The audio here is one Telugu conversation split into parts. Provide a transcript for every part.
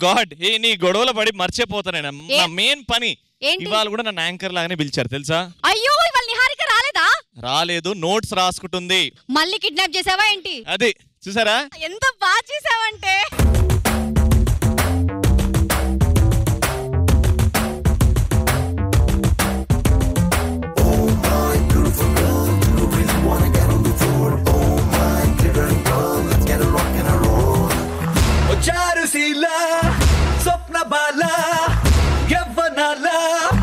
గాడ్, నీ గొడవల పడి మర్చిపోతాను. నా మెయిన్ పని ఇవాళ కూడా నన్ను యాంకర్ లాగానే పిలిచారు తెలుసా? అయ్యో ఇవాళ నిహారిక రాలేదా? రాలేదు, నోట్స్ రాసుకుంటుంది. మళ్ళీ కిడ్నాప్ చేసావా ఏంటి? అది చూసారా ఎంత బాగా చేసావంటే. స్వప్న బాల యవ్వనాల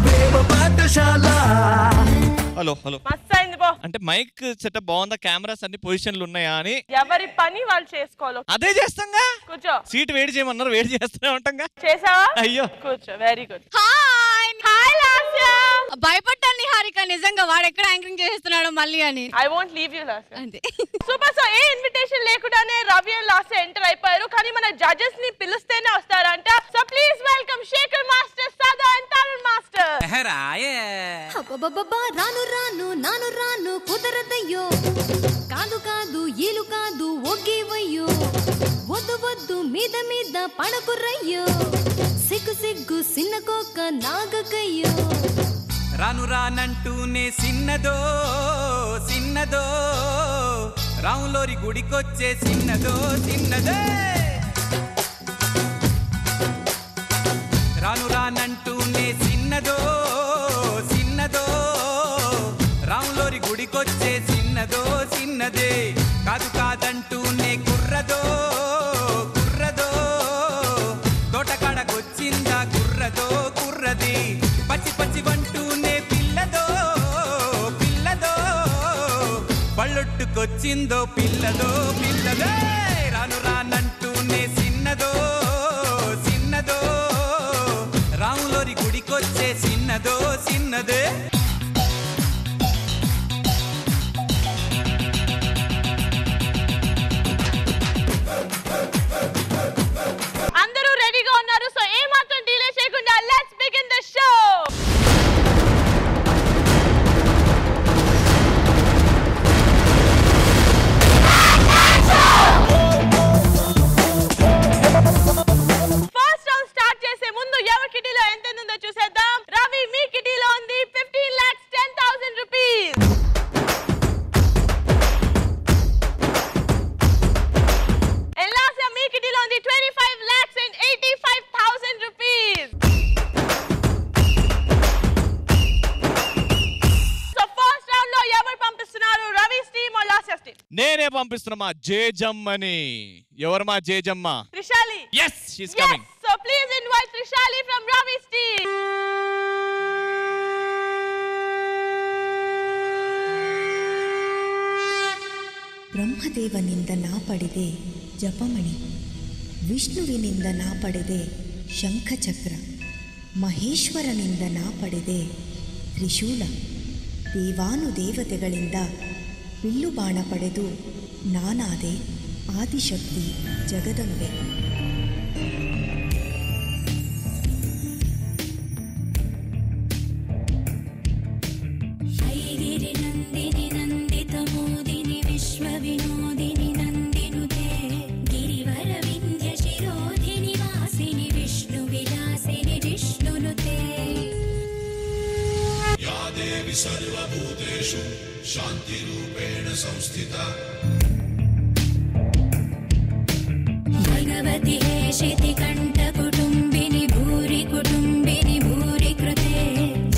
ప్రేమ పాఠశాల. హలో హలో అంటే మైక్ సెటప్ బాగుందా, కెమెరాస్ అన్ని పొజిషన్లు ఉన్నాయా అని? ఎవరి పని వాళ్ళు చేసుకోవాలి. అదే చేస్తాంగా. కూర్చో. సీట్ వేడి చేయమన్నారు, వేడి చేస్తూనే ఉంటాంగా. చేసావా? అయ్యో కూర్చో. Very good. హాయ్ లాస్య. భయపడ్డాను నిహారిక, నిజంగా వాడు ఎక్కడ యాంకరింగ్ చేస్తున్నాడో మళ్ళీ అని. I won't leave you Lasya. అంతే. సూపర్. సో ఏ ఇన్విటేషన్ లేకుండానే రవి అండ్ లాస్య ఎంటర్ అయిపోయారు. కానీ మన జడ్జెస్ ని పిలుస్తేనే వస్తారంట. So please welcome Shekhar master, Sada and Tarun master. రాను రాను నాను రాను కుదరదయ్యో, కాదు కాదు ఈలు కాదు ఒగ్గేవయ్యో, వద్దు వద్దు మీద మీద పడకురయ్యో, సిగ్గు సిగ్గు సిన్నకోక నాగకయ్యో. రాను రానంటూనే సిన్నదో సిన్నదో, రాములోరి గుడికొచ్చే సిన్నదో సిన్నదే. రాను రానంటూనే సిన్నదో సిన్నదో, రాములోరి గుడికొచ్చే సిన్నదో సిన్నదే. కాదు కాదంటూనే కుర్రదో కుర్రదో, తోటకాడకొచ్చిందా కుర్రదో కుర్రది. పచ్చి పచ్చి వంటూనే పిల్లదో పిల్లదో, పళ్ళొట్టుకొచ్చిందో పిల్లదో పిల్లదే. రాను రానంటూనే సిన్నదో సిన్నదో, రాములోరి గుడికొచ్చే సిన్నదో సిన్నదే. అందరూ రెడీగా ఉన్నారు. సో ఏ మాత్రం డిలే చేయకుండా let's begin the show. First round start చేసే ముందు ఎవరి కిటీలో ఎంత ఉందో చూసేద్దాం. రవి మీ కిటీలో ఉంది 15,10,000 రూపీస్. ఎల్లాసా మీ కిటీలో ఉంది 25,85,000 రూపీస్. సో ఫస్ట్ రౌండ్ లో ఎవరు పంపిస్తున్నారు, రవిస్ టీమ్ ఆర్ లాస్యాస్ టీమ్? నేనే పంపిస్తున్నా మా జేజమ్మని. ఎవరు మా జేజమ్మ? త్రిశాలి. yes she is coming. So please invite Trishali from Ravi's team. ಬ್ರಹ್ಮದೇವನಿಂದ ನಾ ಪಡೆದೆ ಜಪಮಣಿ, ವಿಷ್ಣುವಿನಿಂದ ನಾ ಪಡೆದೆ ಶಂಖಚಕ್ರ, ಮಹೇಶ್ವರನಿಂದ ನಾ ಪಡೆದೆ ತ್ರಿಶೂಲ, ದೇವಾನುದೇವತೆಗಳಿಂದ ಬಿಲ್ಲುಬಾಣ ಪಡೆದು ನಾನಾದೆ ಆದಿಶಕ್ತಿ ಜಗದಂಬೆ. सर्वभूतेषु शान्तिरूपेण संस्थिता भगवति हेशिति कण्ठकुटुम्बिनि भूरि कुटुम्बिनि भूरि कृते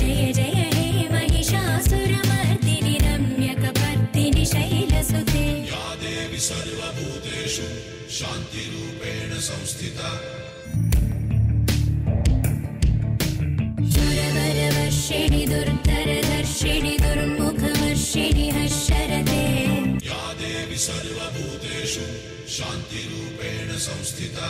जय जय हे महिषासुरमर्दिनि रम्यकपर्दिनि शैलसुते या देवी सर्वभूतेषु शान्तिरूपेण संस्थिता सुरवरवर्षिणि दुर्धरधर्षिणि दुर्मुखवर्षिणि हर्षरते या देवी सर्वभूतेषु शान्तिरूपेण संस्थिता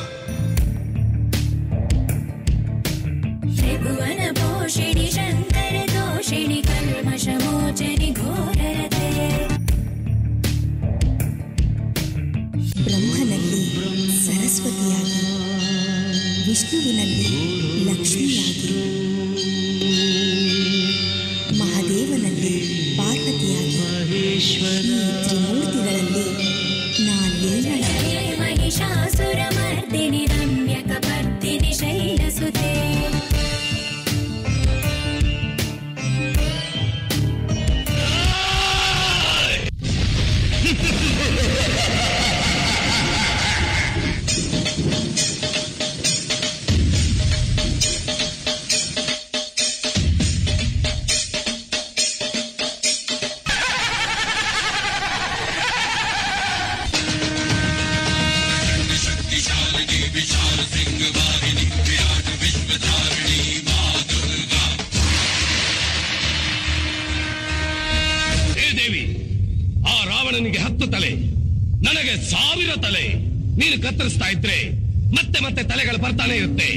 त्रिभुवनपोषिणि शङ्करदोषिणि कल्मषमोचनि घोररते. ಬ್ರಹ್ಮನಲ್ಲಿ ಸರಸ್ವತಿಯಾಗಿ, ವಿಷ್ಣುವಿನಲ್ಲಿ ಲಕ್ಷ್ಮಿಯಾಗಿ, ಮಹಾದೇವನಲ್ಲಿ ಪಾರ್ವತಿಯಾಗಿ, ಈ ತ್ರಿಮೂರ್ತಿಗಳಲ್ಲಿ ನಾ ಲೀನಳಾಗಿ. महिषासुरमर्दिनि रम्यकपर्दिनि ತಲೆ, ನನಗೆ 1000 ತಲೆ. ನೀನು ಕತ್ತರಿಸ್ತಾ ಇದ್ರೆ ಮತ್ತೆ ಮತ್ತೆ ತಲೆಗಳು ಬರ್ತಾನೆ ಇರುತ್ತೆ.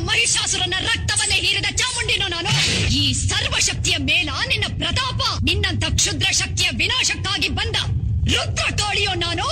ಮಹಿಷಾಸುರನ ರಕ್ತವನ್ನೇ ಹೀರಿದ ಚಾಮುಂಡಿನೋ ನಾನು. ಈ ಸರ್ವಶಕ್ತಿಯ ಮೇಲ ನಿನ್ನ ಪ್ರತಾಪ, ನಿನ್ನಂತ ಕ್ಷುದ್ರ ಶಕ್ತಿಯ ವಿನಾಶಕ್ಕಾಗಿ ಬಂದ ರುದ್ರ ಕಾಳಿಯೋ ನಾನು.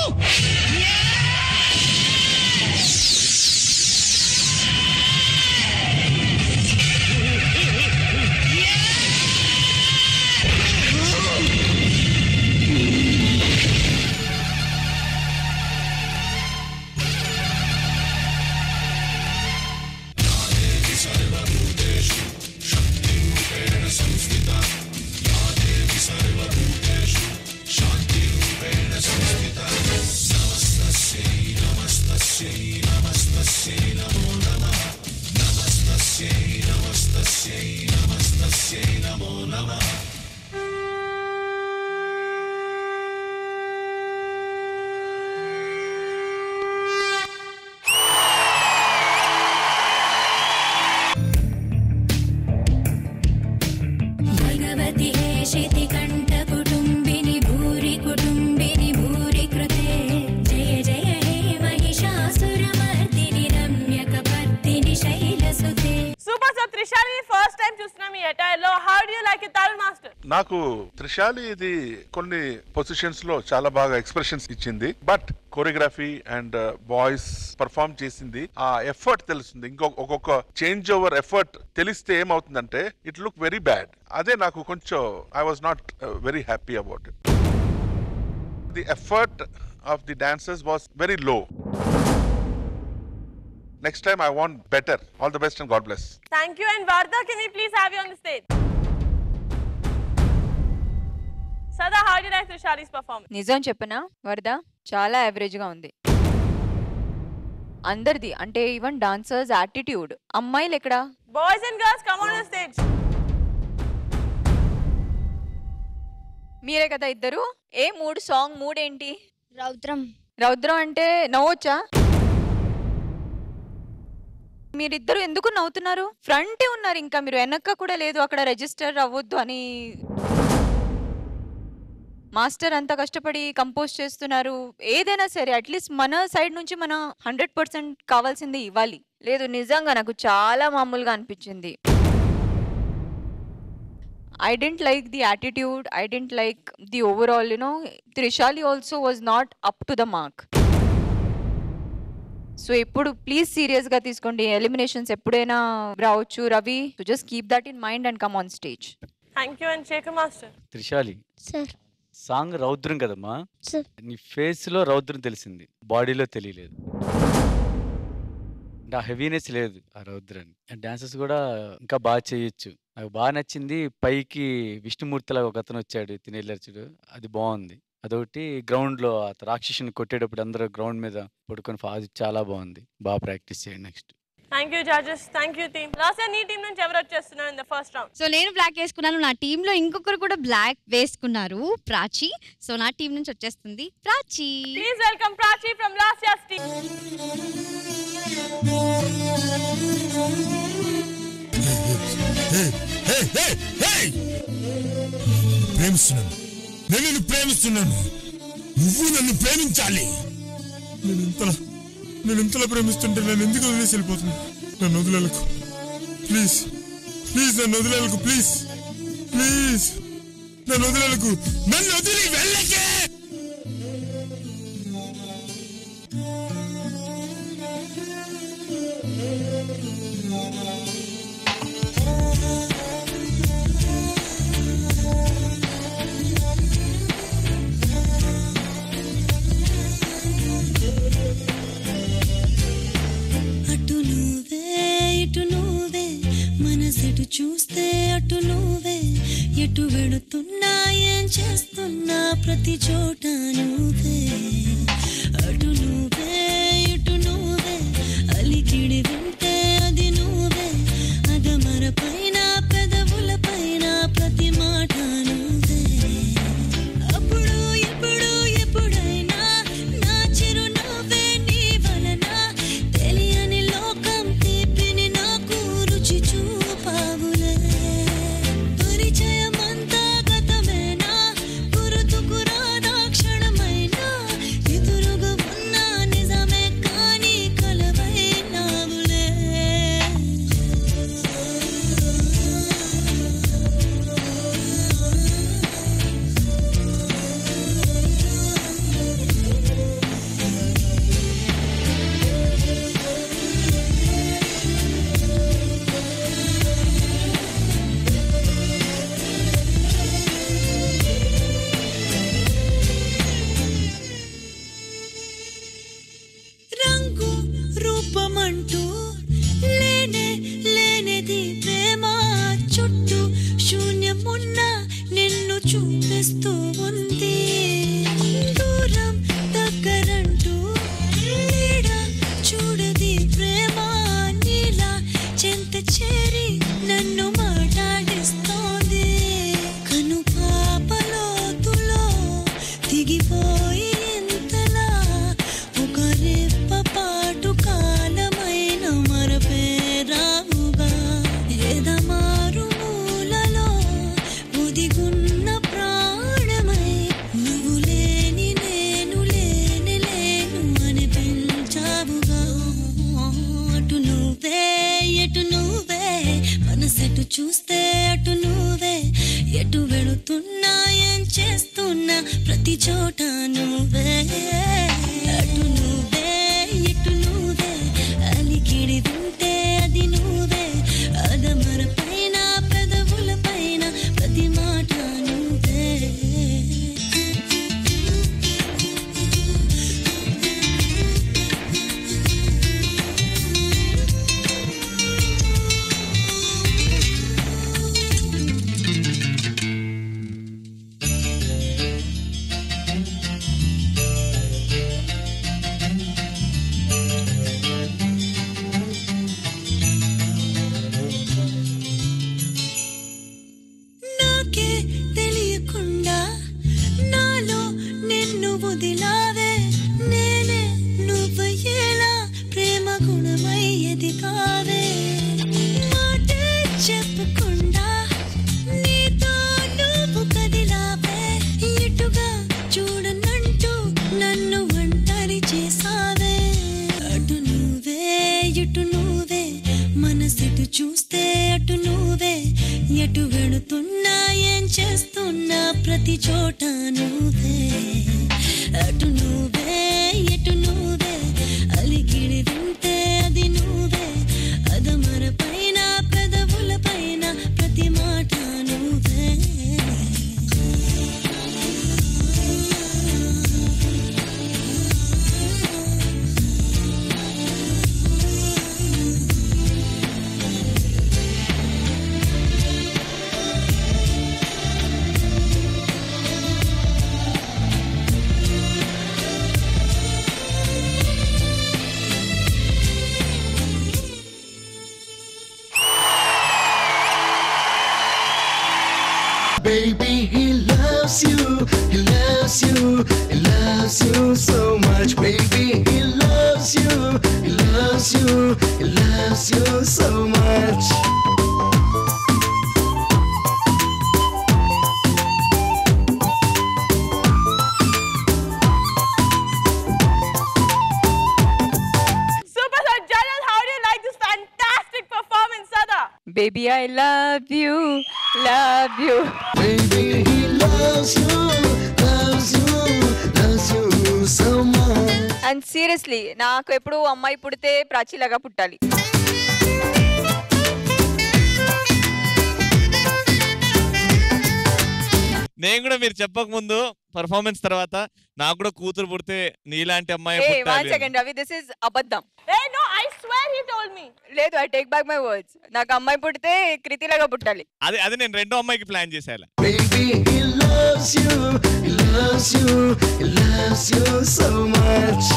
నాకు త్రిశాలి ఇది కొన్ని పొజిషన్స్ లో చాలా బాగా ఎక్స్ప్రెషన్స్ ఇచ్చింది. But choreography and voice perform చేసింది. ఆ ఎఫర్ట్ తెలుస్తుంది. ఒక్కొక్క చేంజ్ ఓవర్ ఎఫర్ట్ తెలిస్తే ఏమవుతుందంటే ఇట్ లుక్ వెరీ బ్యాడ్. అదే నాకు కొంచెం I was not very happy about it. The effort of the dancers was very low. Next time I want better. All the best and God bless. Thank you. And Vardha, can we please have you on the stage? Sada, how did you like Trishali's performance? నిజం చెప్పనా వరద, చాలా యావరేజ్ గా ఉంది అందరిది. అంటే ఈవెన్ డాన్సర్స్ యాటిట్యూడ్. అమ్మాయిలు ఎక్కడ? Boys and girls, come on the stage. మీరే కదా ఇద్దరు. ఏ సాంగ్ మూడ్ ఏంటి? రౌద్రం. రౌద్రం అంటే నవ్వొచ్చా? మీరిద్దరు ఎందుకు నవ్వుతున్నారు? ఫ్రంటే ఉన్నారు, ఇంకా మీరు వెనక్క కూడా లేదు. అక్కడ రిజిస్టర్ అవ్వద్దు అని మాస్టర్ అంత కష్టపడి కంపోజ్ చేస్తున్నారు. ఏదైనా సరే అట్లీస్ట్ మన సైడ్ నుంచి మనం 100% కావాల్సింది ఇవ్వాలి. లేదు, నిజంగా నాకు చాలా మామూలుగా అనిపించింది. I didn't like the attitude. I didn't like the overall, Trishali also was not up to the mark. So ఎప్పుడు ప్లీజ్ సీరియస్ గా తీసుకోండి. ఎలిమినేషన్స్ ఎప్పుడైనా రావచ్చు Ravi. So just keep that in mind and come on stage. Thank you. And Shekhar master. త్రిశాలి సార్, సాంగ్ రౌద్రం కదమ్మా. సార్, నీ ఫేస్ లో రౌద్రం తెలిసింది, బాడీలో తెలియలేదు. అంటే ఆ హెవీనెస్ లేదు ఆ రౌద్రాన్ని. డాన్సెస్ కూడా ఇంకా బాగా చేయొచ్చు. నాకు బాగా నచ్చింది. పైకి విష్ణుమూర్తిలా ఒక అతను వచ్చాడు, తినేళ్ళర్చుడు, అది బాగుంది. అదొకటి గ్రౌండ్ లో రాక్షసుని కొట్టేటప్పుడు అందరూ గ్రౌండ్ మీద పడుకొని అది చాలా బాగుంది. బాగా ప్రాక్టీస్ చేయండి next. Thank you judges. Thank you team. Last నీ టీం నుంచి ఎవరు వచ్చేస్తున్నారు in the first round? So నేను బ్లాక్ వేసుకున్నాను. నా టీమ్ లో ఇంకొకరు కూడా బ్లాక్ వేసుకున్నారు, ప్రాచి. సో నా టీం నుంచి వచ్చేస్తుంది Prachi. Please welcome Prachi from last years team. ప్రేమిస్తున్నాను, నేను నిన్ను ప్రేమిస్తున్నాను, నువ్వు నన్ను ప్రేమించాలి. నేను ఇంతలా ప్రేమిస్తుంటే నన్ను ఎందుకు వదిలేసి వెళ్ళిపోతుంది? నన్ను వదిలేలకు ప్లీజ్, ప్లీజ్ నన్ను వదిలేలకు ప్లీజ్, ప్లీజ్. నన్ను వదిలేకు, నన్ను వదిలి వెళ్ళకే. అటు నువ్వే ఇటు నువ్వే మనసెటు చూస్తే అటు నువ్వే ఎటు వెళుతున్నా ఏం చేస్తున్నా ప్రతి చోట నువ్వే అటు నువ్వే ఇటు నువ్వే అలికిడి వింటే అది నువ్వే అదమర పైన పెదవుల పైన ప్రతి మాట నువ్వే అప్పుడు ఎప్పుడు ఎప్పుడైనా నా చిరునవ్వే నీ వలన తెలియని లోకం తీపిని నాకు రుచి చూపావులే పరిచయమంతా గతమేనా గుర్తుకు రాదా క్షణమైనా ఎదురుగా ఉన్న నిజమే కానీ కలవైనావులే రంగు రూపమంటూ లేనే లేనిది ప్రేమ చుట్టూ శూన్యమున్న నిన్ను చూపిస్తూ ఉంది దూరం దగ్గరంటూ నీడ చూడది ప్రేమ నీలా చెంత చేరి నన్ను మాట్లాడిస్తోంది కను పాపలోతులో దిగిపోయి ఇంతలా ఒక రెప్ప పాటు కాలమైన మరపేరావుగా ఎదమారు మూలలో ఒదిగున్న ప్రాణమై నువ్వు లేని నేను లేని లేను అని పెంచావుగా అటు నువ్వే ఎటు నువ్వే మనసెటు చూస్తే అటు నువ్వే ఎటు వెళుతున్నా ఏం చేస్తున్నా ప్రతి చోట నువ్వే అటు నువ్వే ఇటు నువ్వే అలికిడి వింటే అది నువ్వే అదమర పైన పెదవుల పైన ప్రతి మాట నువ్వే నాకే తెలియకుండా నాలో నిన్ను వదిలావే నేనే నువ్వయ్యేలా ప్రేమ గుణమై ఎదిగావే మాటే చెప్పకుండా నీతో నువ్వు కదిలావే ఇటుగా చూడనంటూ నన్ను ఒంటరి చేసావే అటు నువ్వే ఇటు నువ్వే మనసెటు చూస్తే అటు నువ్వే ఎటు వెళుతున్నా ఏం చేస్తున్నా ప్రతి చోట నువ్వే అటు నువ్వే ఎటు నువ్వే అలికిడి వింటే అది నువ్వే అదమర పైన పెదవుల పైన ప్రతి మాట నువ్వే Baby, he loves you, he loves you, he loves you so much. Baby, he loves you, he loves you, he loves you so much. Superstar Jalal, how do you like this fantastic performance, Sada? Baby, I love you, love you. Baby, he loves you, loves you, loves you so much. And seriously నాకు ఎప్పుడు అమ్మాయి పుడితే ప్రాచీలాగా పుట్టాలి. నేను కూడా మీరు చెప్పక ముందు పర్ఫార్మెన్స్ తర్వాత నాకు కూడా కూతురు పుడితే నీలాంటి అమ్మాయి ఏ పుట్టాలి one second Ravi, this is అబద్ధం. Hey, no, I swear he told me. లేదు, I take back my words. నాకు అమ్మాయి పుడితే కృతిలాగా పుట్టాలి. అది నేను రెండో అమ్మాయికి ప్లాన్ చేసేయాలి. Baby, he loves you, he loves you, he loves you so much.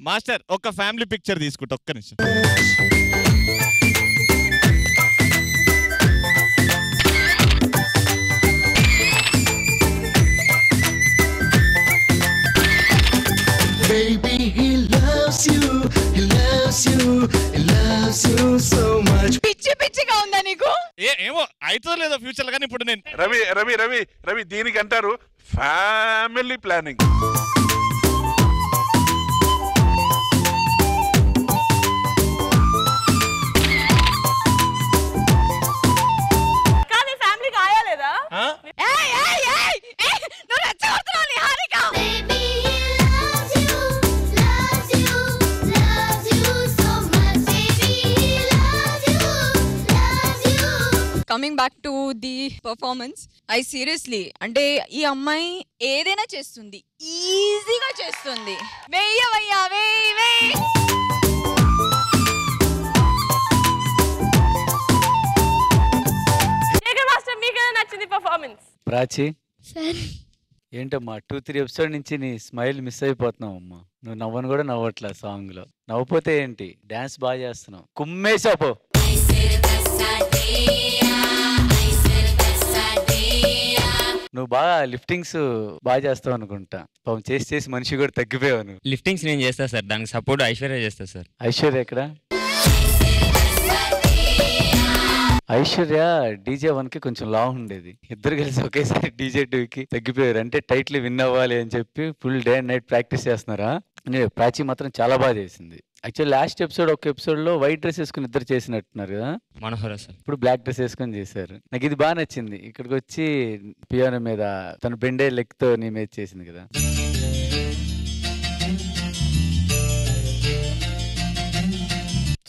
Master ఒక ఫ్యామిలీ పిక్చర్ తీసుకుంటా ఒక్క నిమిషం. Baby, he loves you, he loves you, he loves you so much. పిచ్చి పిచ్చిగా ఉందా నీకు? ఏమో అయితే లేదో ఫ్యూచర్ లో, కానీ ఇప్పుడు నేను రవి రవి రవి రవి దీనికి అంటారు ఫ్యామిలీ ప్లానింగ్. కానీ ఫ్యామిలీకి ఆయాలేదా? నువ్వు రెచ్చగొడుతున్నావు Niharika. Coming back to the performance, I seriously అంటే ఈ అమ్మాయి ఏదైనా చేస్తుంది, ఈజీగా చేస్తుంది. వెయ్యవయ్యా వెయ్యి వెయ్యి. శేఖర్ మాస్టర్ మీకు నచ్చింది పర్ఫార్మెన్స్? ప్రాచి సార్ ఏంటమ్మా 2-3 ఎపిసోడ్ నుంచి నీ స్మైల్ మిస్ అయిపోతున్నావు అమ్మా. నువ్వు నవ్వను కూడా నవ్వట్లే సాంగ్ లో. నవ్వుపోతే ఏంటి, డాన్స్ బాగా చేస్తున్నావు, కుమ్మేసాపో. నువ్వు బాగా లిఫ్టింగ్స్ బాగా చేస్తావు అనుకుంటా. పాపం చేసి చేసి మనిషి కూడా తగ్గిపోయావు నువ్వు. లిఫ్టింగ్స్ నేను చేస్తా సార్, దానికి సపోర్ట్ ఐశ్వర్య చేస్తా సార్. ఐశ్వర్య ఎక్కడ? ఐశ్వర్య DJ1 కి కొంచెం లాంగ్ ఉండేది. ఇద్దరు కలిసి ఒకేసారి DJ2 కి తగ్గిపోయారు. అంటే టైటిల్ విన్ అవ్వాలి అని చెప్పి full day and night practice చేస్తున్నారా? ప్రాచీ మాత్రం చాలా బాగా చేసింది. యాక్చువల్ లాస్ట్ ఎపిసోడ్ ఒక ఎపిసోడ్ లో వైట్ డ్రెస్ వేసుకుని ఇద్దరు చేసినట్టున్నారు కదా, మనోహర సార్. ఇప్పుడు బ్లాక్ డ్రెస్ వేసుకొని చేశారు. నాకు ఇది బాగా నచ్చింది. ఇక్కడికి వచ్చి పియానో మీద తన బెండే లెగ్ తో నీ మీద చేసింది కదా.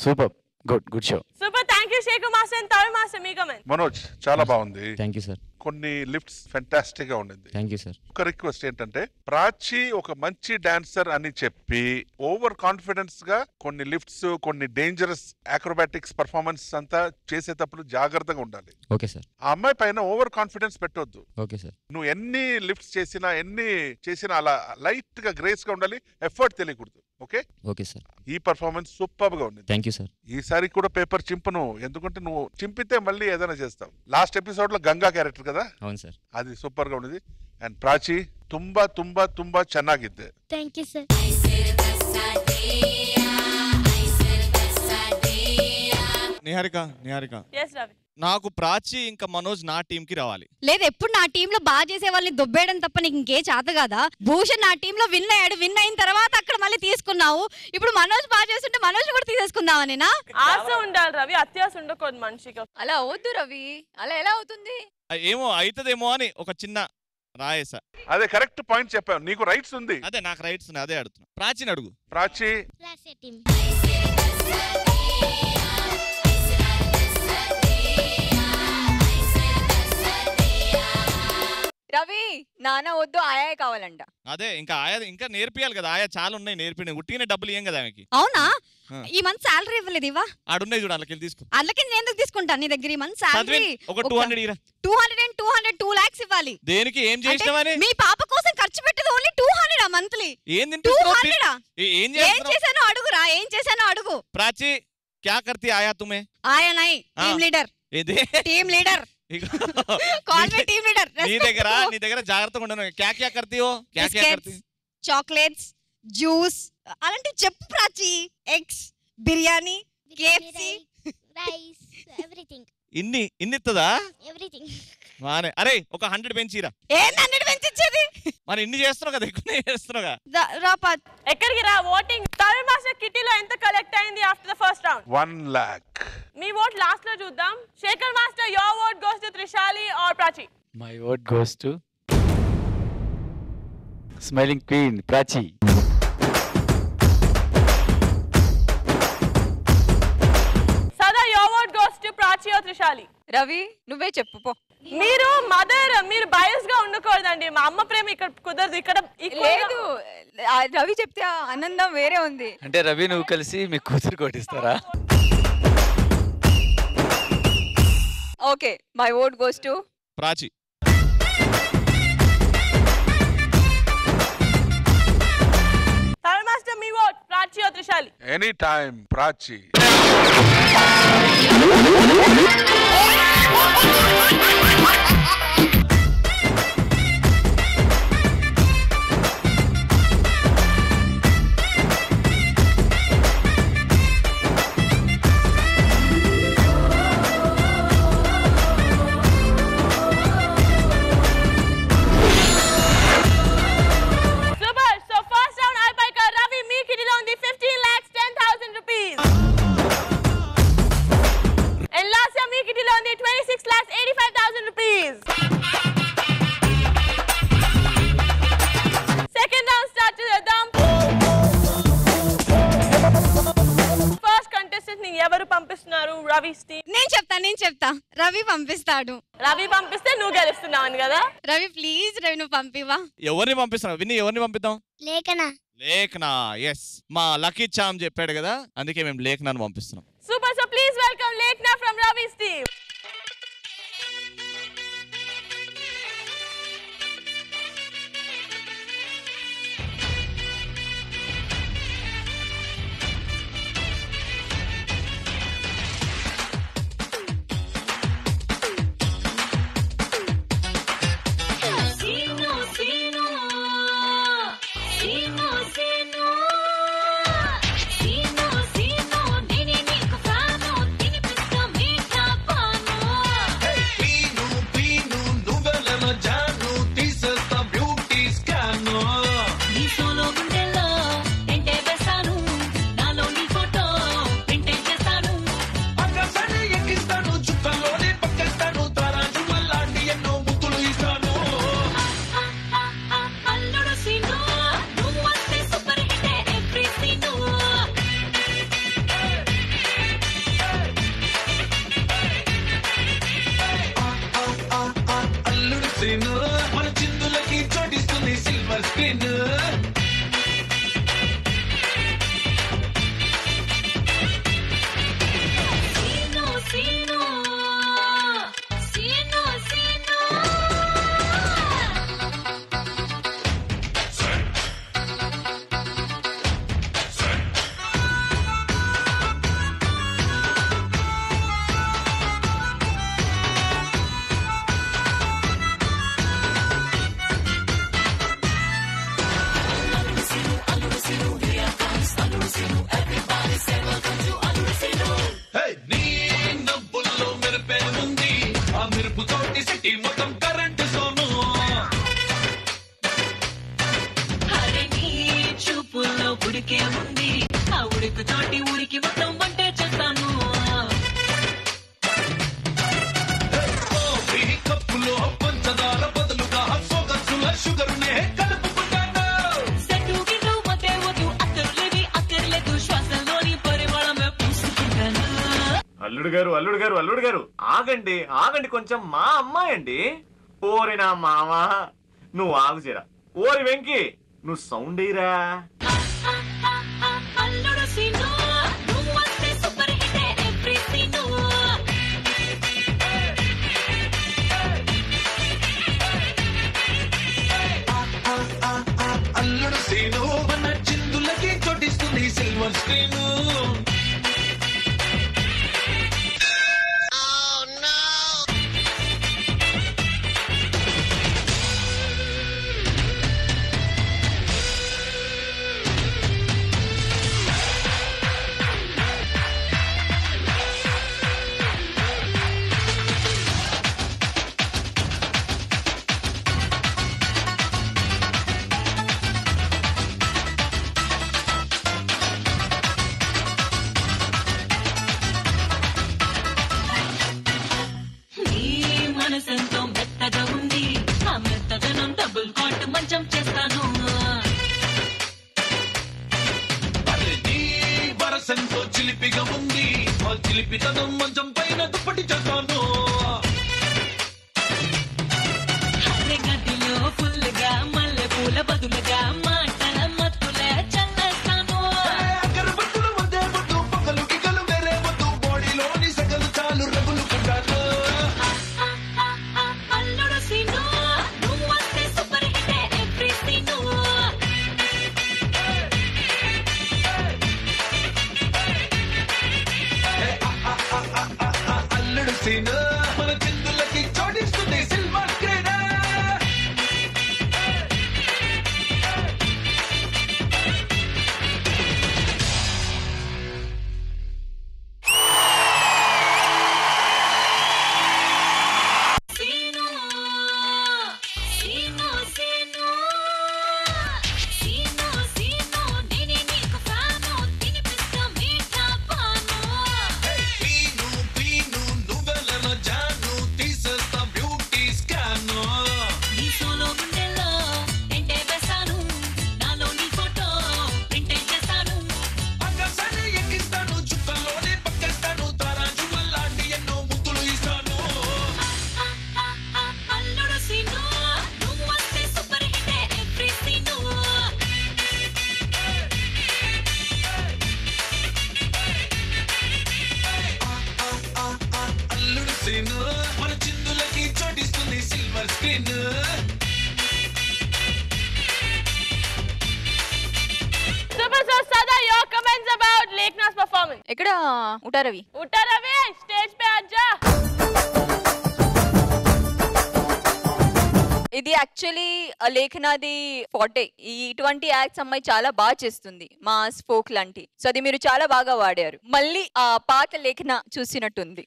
Super, good show. Super, thank you Shekhar master and Tarun master. మీ కమెంట్? మనోజ్ చాలా బాగుంది. Thank you sir. కొన్ని లిఫ్ట్స్ ఫెంటాస్టిక్ గా ఉండింది. Thank you sir. ఒక రిక్వెస్ట్ ఏంటంటే, ప్రాచి ఒక మంచి డాన్సర్ అని చెప్పి ఓవర్ కాన్ఫిడెన్స్ గా కొన్ని లిఫ్ట్స్, కొన్ని డేంజరస్ అక్రోబాటిక్స్ పర్ఫార్మెన్స్ అంతా చేసేటప్పుడు జాగ్రత్తగా ఉండాలి. Okay sir. ఆ అమ్మాయి పైన ఓవర్ కాన్ఫిడెన్స్ పెట్టొద్దు. Okay sir. నువ్వు ఎన్ని లిఫ్ట్స్ చేసినా అలా లైట్ గా గ్రేస్ గా ఉండాలి, ఎఫర్ట్ తెలియకూడదు. Okay okay sir. ఈ పర్ఫార్మెన్స్ సూపర్ గా ఉంది. Thank you sir. ఈసారి కూడా పేపర్ చింపను, ఎందుకంటే నువ్వు చింపితే మళ్ళీ ఏదైనా చేస్తావు. లాస్ట్ ఎపిసోడ్ లో గంగా క్యారెక్టర్ కదా, అవును సార్, అది సూపర్ గా ఉంది. అండ్ ప్రాచి ತುಂಬಾ ತುಂಬಾ ತುಂಬಾ ಚೆನ್ನಾಗಿದೆ. Thank you sir. Niharika yes ravi, నాకు ప్రాచి ఇంకా మనోజ్ నా టీం కి రావాలి. లేదు, ఎప్పుడు నా టీంలో బాగా చేసే వాళ్ళని దొబ్బేయడం తప్ప నీకు ఇంకే చేత కదా. భూషణ్ నా టీంలో విన్ అయ్యాడు, విన్ అయిన తర్వాత అక్కడ మళ్ళీ తీసుకున్నావు. ఇప్పుడు మనోజ్ బాగా చేస్తుంటే మనోజ్ కూడా తీసేసుకుందామా? నేనా ఆశ ఉండాలి రవి, అత్యాశ ఉండకూడదు మనిషికి. అలా అవద్దు రవి, అలా ఎలా అవుతుంది? ఏమో అవుతుందేమో అని ఒక చిన్న రాయేసా. అదే కరెక్ట్ పాయింట్ చెప్పావు, నీకు రైట్స్ ఉంది. అదే నాకు రైట్స్ ఉన్నాయి, అదే అడుగుతున్నా. ప్రాచిని అడుగు. ప్రాచి రవి, నాన్న వద్దు, ఆయా కావాలంట. అదే ఇంకా ఆయా ఇంకా నేర్పియాలి కదా, ఆయా చాలా ఉన్నాయి నేర్పిన. ఉట్టిన డబ్బులు ఏం కదా ఆమెకి. అవునా? ఈ మంత్ సాలరీ ఇవ్వలేదు. ఇవ్వా ఆడున్నాయి చూడు, అందులోకి తీసుకో. అందులోకి నేను ఎందుకు తీసుకుంటాను నీ దగ్గర? ఈ మంత్ సాలరీ ఒక 200 ఇరా. 200 2 lakhs ఇవ్వాలి. దేనికి? ఏం చేసినావని? మీ పాప కోసం ఖర్చు పెట్టేది ఓన్లీ 200 మంత్లీ. ఏం తింటున్నావు? 200 ఏం చేశానో అడుగురా, ఏం చేశానో అడుగు. ప్రాచి क्या करती आया तुम्हें? आया नहीं, टीम लीडर. ఇదే टीम लीडर, कॉल में टीम लीडर. నీ దగ్గర జాగ్రత్తగా ఉండను. क्या क्या करती हो? क्या क्या करती? చాక్లెట్స్, జ్యూస్ అలాంటివి చెప్పు Prachi. Eggs, biryani, KFC, rice, everything. ఇన్ని ఇస్తుందా? ఎవ్రీథింగ్. మానే అరే ఒక 100 పెంచిరా. ఏంది 100 పెంచిచ్చేది? మరి ఇన్ని చేస్తున్నావు కదా, ఎక్కువనే చేస్తున్నావుగా. ఎక్కడికి రా ఓటింగ్. తరుణ్ మాస్టర్ కిటీలో ఎంత కలెక్ట్ అయింది after the first round? 1 lakh. మీ ఓట్ లాస్ట్ లో చూద్దాం. Shekhar master, your vote goes to Trishali or Prachi? My vote goes to smiling queen Prachi. Sada, your vote goes to Prachi or Trishali? Ravi నువ్వే చెప్పు పో. మీరు మదర్, మీరు బయస్ గా ఉండకూడదండి. మా అమ్మ ప్రేమ ఇక్కడ కుదరదు. ఇక్కడ లేదు, రవి చెప్తే ఆనందం వేరే ఉంది. అంటే రవి నువ్వు కలిసి మీ కూతురు కొట్టిస్తారా? Okay, my vote goes to Prachi. Tarun master, మీ vote Prachi or Trishali? Any time Prachi. నేను చెప్తా రవి పంపిస్తాడు. రవి పంపిస్తే నువ్వు గెలుస్తున్నావు కదా. రవి ప్లీజ్, రవి నువ్వు పంపివా. ఎవరిని పంపిస్తున్నావు విని? ఎవరిని పంపిద్దాం? లేఖనా. ఎస్, మా లక్కీ చామ్ చెప్పాడు కదా, అందుకే మేము లేఖనాను పంపిస్తున్నాం. Super. So please welcome Lekhana from రవి's team. మన చిందులకి చోటిస్తుంది సిల్వర్ స్క్రీన్. అల్లుడు గారు ఆగండి ఆగండి, కొంచెం మా అమ్మాయి అండి. ఓరి నా మామ, నువ్వు ఆగుచేరా. ఓరి వెంకి, నువ్వు సౌండ్ అయ్యిరా. అల్లుడు సీను మన చిందులకి చోటిస్తుంది సిల్వర్ స్క్రీన్. పర్సెంట్ చిలిపిగా ఉంది ఆ చిలిపితనం మంచం పైన దుప్పటి చేస్తాను గదిలో ఫుల్గా మల్లె పూల బదులుగా మాటల మత్తుల చల్లేస్తాను అగరబత్తులు వద్దే వద్దు పగలు గిగలు వేరే వద్దు బాడీలోని సగలు చాలు రగులు కొట్టాను అల్లుడు సీను నువ్వు వస్తే super hit every scene Alludu Seenu మన చిందులకి చోటిస్తుంది సిల్వర్ స్క్రీన్ సీను సీను సీను సీను సీను నేనే నీకు ఫ్యాను తినిపిస్తా మీఠా పాను పీను పీను నువ్వెల జాను తీసేస్తా బ్యూటీ స్కాను నీ సోలో గుండెల్లో ఎంటే వేశాను నాలో నీ ఫోటో ప్రింటే చేశాను అక్కసని ఎక్కిస్తాను చుక్కల్లోనే పక్కేస్తాను తారాజు వల్లాంటి ఎన్నో ముద్దులు ఇస్తాను అల్లుడు సీను నువ్వు వస్తే super hit every scene Alludu Seenu మన చిందులకి చోటిస్తుంది silver screen Superstar Sada, your comments about Lekna's performance. ఎక్కడ ఉటారవి ఉటారవి స్టేజ్ पे आजा. ఇది యాక్చువల్లీ లేఖనాది ఫార్టే ఇటువంటి యాక్ట్స్ అమ్మాయి చాలా బాగా చేస్తుంది మాస్ ఫోక్ లాంటి సో అది మీరు చాలా బాగా వాడారు మళ్ళీ ఆ పాత లేఖన చూసినట్టుంది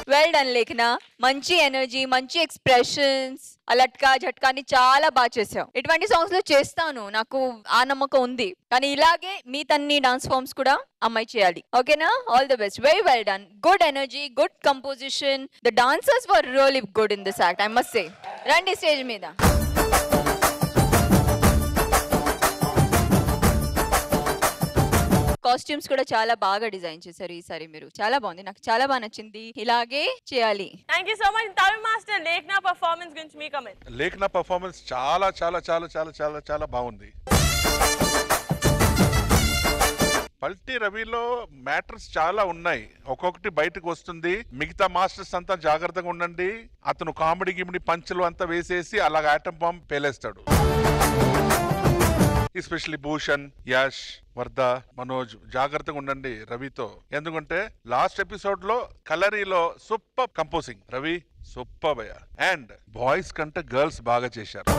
వెల్ డన్ లేఖన మంచి ఎనర్జీ మంచి ఎక్స్ప్రెషన్స్ అలట్కా జట్కాని చాలా బాగా చేసావు ఇటువంటి సాంగ్స్ లో చేస్తాను నాకు ఆ నమ్మకం ఉంది కానీ ఇలాగే మీ తన్ని డాన్స్ ఫార్మ్స్ కూడా అమ్మాయి చేయాలి ఓకేనా all the best very well done good energy good composition the dancers were really good in this act I must say రండి స్టేజ్ మీద కాస్ట్యూమ్స్ కూడా చాలా బాగా డిజైన్ చేశారు ఈసారి మీరు చాలా బాగుంది నాకు చాలా బాగా నచ్చింది ఇలాగే చేయాలి Thank you so much. Tamil Master Lekna performance గురించి మీ comment. లేఖన పర్ఫార్మెన్స్ చాలా చాలా చాలా చాలా చాలా చాలా బాగుంది పల్టీ రవిలో మ్యాటర్స్ చాలా ఉన్నాయి ఒక్కొక్కటి బయటకు వస్తుంది మిగతా మాస్టర్స్ అంతా జాగ్రత్తగా ఉండండి అతను కామెడీ గిమిడి పంచులు అంతా వేసేసి అలాగ ఆటం బాంబ్ పేలేస్తాడు ఎస్పెషల్లీ భూషణ్ యాష్ వర్ధ మనోజ్ జాగ్రత్తగా ఉండండి రవితో ఎందుకంటే లాస్ట్ ఎపిసోడ్ లో కలరీలో సూపర్ కంపోజింగ్ రవి సూపర్ భయ అండ్ బాయ్స్ కంటే గర్ల్స్ బాగా చేశారు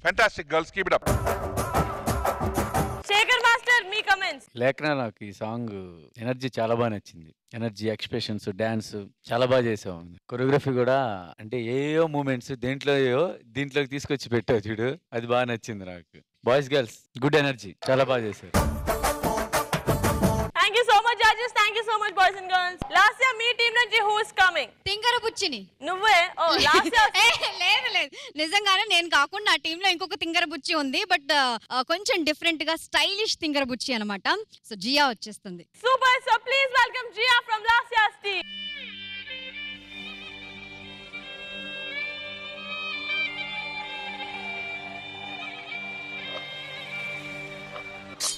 fantastic girls keep it up Shekhar master మీ comments. లేఖన నాకు ఈ సాంగ్ ఎనర్జీ చాలా బాగా నచ్చింది ఎనర్జీ ఎక్స్ప్రెషన్స్ డాన్స్ చాలా బాగా చేసావు కొరియోగ్రఫీ కూడా అంటే ఏయో మూమెంట్స్ దీంట్లోకి తీసుకొచ్చి పెట్టావు చూడు అది బాగా నచ్చింది నాకు బాయ్స్ గర్ల్స్ గుడ్ ఎనర్జీ చాలా బాగా చేశారు Thank you so much judges. Thank you so much boys and girls. Last year me team నుంచి who is coming? తింగర బుచ్చిని నువ్వే ఓ లాస్ట్ ఇయర్ లేదు లేదు నిజంగానే నేను కాకుండా నా టీంలో ఇంకొక తింగర బుచ్చి ఉంది బట్ కొంచెం డిఫరెంట్ గా స్టైలిష్ తింగర బుచ్చి అన్నమాట సో జియా వచ్చేస్తుంది Super, so please welcome Jia from last year's team.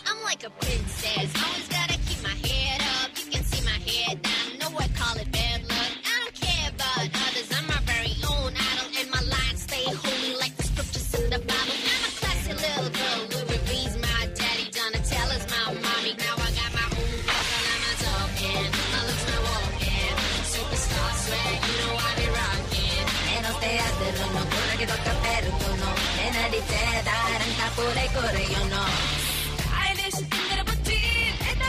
I'm like a princess, always gotta keep my head up. You can see my head down, no I call it bad luck. I don't care about others, I'm my very own idol, and my lines stay holy like the scriptures in the Bible. I'm a classy little girl, Louis V's my daddy, Donatella's my mommy. Now I got my own girl, I'm a talking, my looks my walking, superstar swag, you know I be rocking. E non stai a dirlo, no, quello che tocca per tu, no, e ne di te, dai, arranca pure il cuore, io no. Stylish తింగర బుచ్చి ఎంత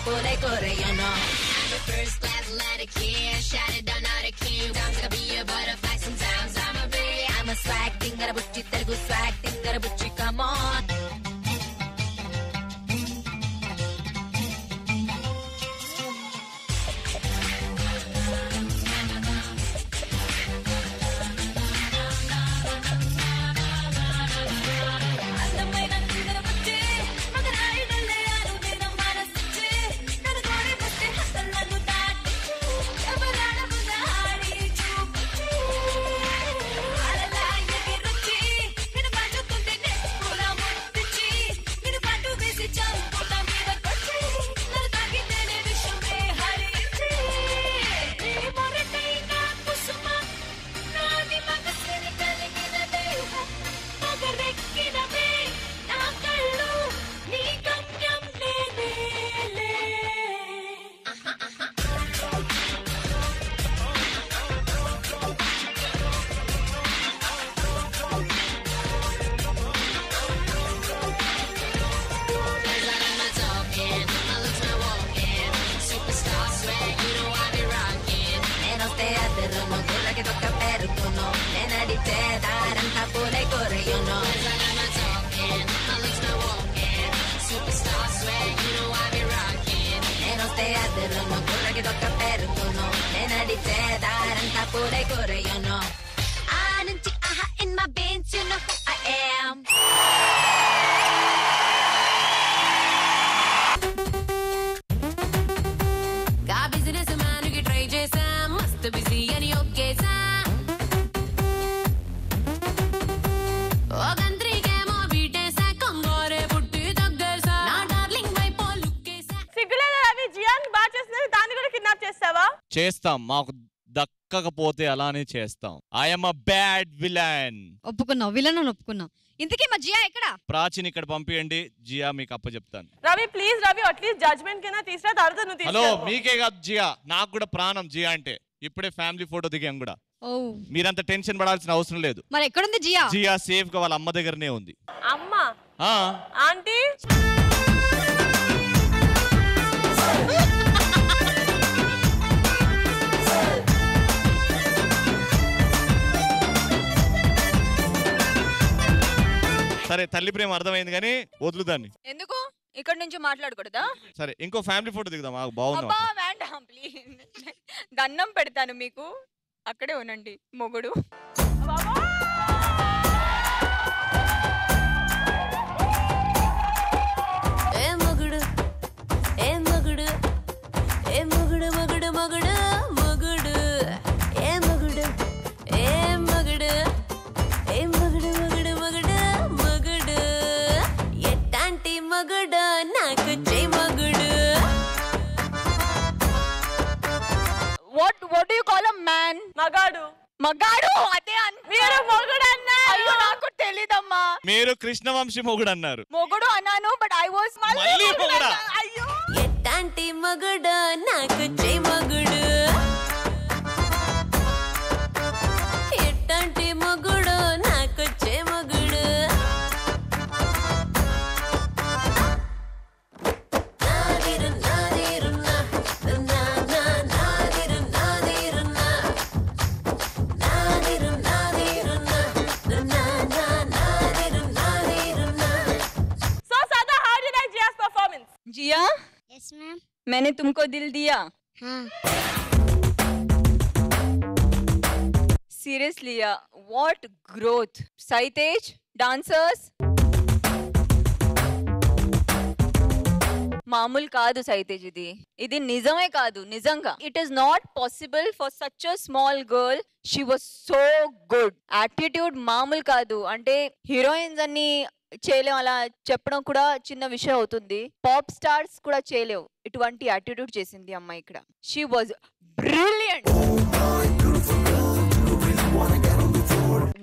pole kore, you know. I'm a first class letter kid, shot it down out of king. Sometimes I be a butterfly, sometimes I'm a bee. I'm a swag thing, got a butchie, Telugu swag thing, got a butchie, come on. In my veins, you know who I am. Got business man, you get try chesa, must busy and you kesa. Oh, country game oh beat sa, kongore putti daggar sa. Na darling my pol look sa. సిగ్గులేదా రవి? జియాన్ బాగా చేస్తున్నారు, దాన్ని కూడా కిడ్నాప్ చేస్తావా? చేస్తాం, మాకు దక్కకపోతే అలానే చేస్తాం. I'm a bad villain. ఒప్పుకున్నావు, విలన్ అని ఒప్పుకున్నావు. ఇంతకీ మా జియా ఎక్కడ? ప్రాచీని ఇక్కడ పంపియండి, జియా మీకు అప్పచెప్తాను. Ravi please Ravi, at least judgement కింద తీసుకురా, తర్వాత నువ్వు హలో, తీసుకెళ్ళు. మీకే కాదు జియా, నాకు కూడా ప్రాణం జియా అంటే. ఇప్పుడే ఫ్యామిలీ ఫోటో దిగాం కూడా. ఓ, మీరంత టెన్షన్ పడాల్సిన అవసరం లేదు. మరి ఎక్కడుంది జియా? జియా సేఫ్ గా వాళ్ళ అమ్మ దగ్గరనే ఉంది. అమ్మా, ఆ ఆంటీ సరే, తల్లి ప్రేమ అర్థమైంది కానీ వదులు దాన్ని. ఎందుకు ఇక్కడ నుంచి మాట్లాడకూడదా? సరే, ఇంకో ఫ్యామిలీ ఫోటో దిగుదాం. బాగుంది. అబ్బా వేండాం ప్లీజ్, దండం పెడతాను మీకు, అక్కడే ఉనండి మొగుడు. ఏ మొగుడు, ఏ మొగుడు, ఏ మొగుడు, మొగుడు, మొగుడు, మొగుడు, ఏ మొగుడు, ఏ మొగుడు, ఏ మొగుడు, మొగుడు, మొగుడు, మొగుడు, ఎట్టాంటి మొగుడు నాకు చెయ్యి మొగుడు. What do you call a man? మగాడు. మగాడు అదే మీరు మొగుడు అన్నారు. అయ్యో నాకు తెలీదమ్మా. మీరు కృష్ణవంశీ మొగుడు అన్నారు. మొగుడు అన్నాను, బట్ ఐ వాస్ మళ్ళీ మొగుడా? అయ్యో, ఎట్టాంటి మొగుడు నాకు చెయ్యి మొగుడు, ఎట్టాంటి మొగుడు నాకు చెయ్యి మొగుడు. నాదిరు నాదిరు నా, నా నా నాదిరు నాదిరు నా, నాదిరు నాదిరు నా, నా నా నాదిరు నాదిరు నా. So Sada, how did I Jia's performance? Jia, yes ma'am. मैंने तुमको दिल दिया? हाँ। Seriously, what growth. Saitej, dancers. మామూలు కాదు సైతేజ్, ఇది నిజమే కాదు, నిజంగా. It is not possible for such a small girl. She was so good. Attitude మామూలు కాదు. అంటే హీరోయిన్స్ అన్ని చేయలేం అలా చెప్పడం కూడా చిన్న విషయం అవుతుంది. పాప్ స్టార్స్ కూడా చేయలేవు. ఇటువంటి యాటిట్యూడ్ చేసింది అమ్మాయి ఇక్కడ. She was brilliant.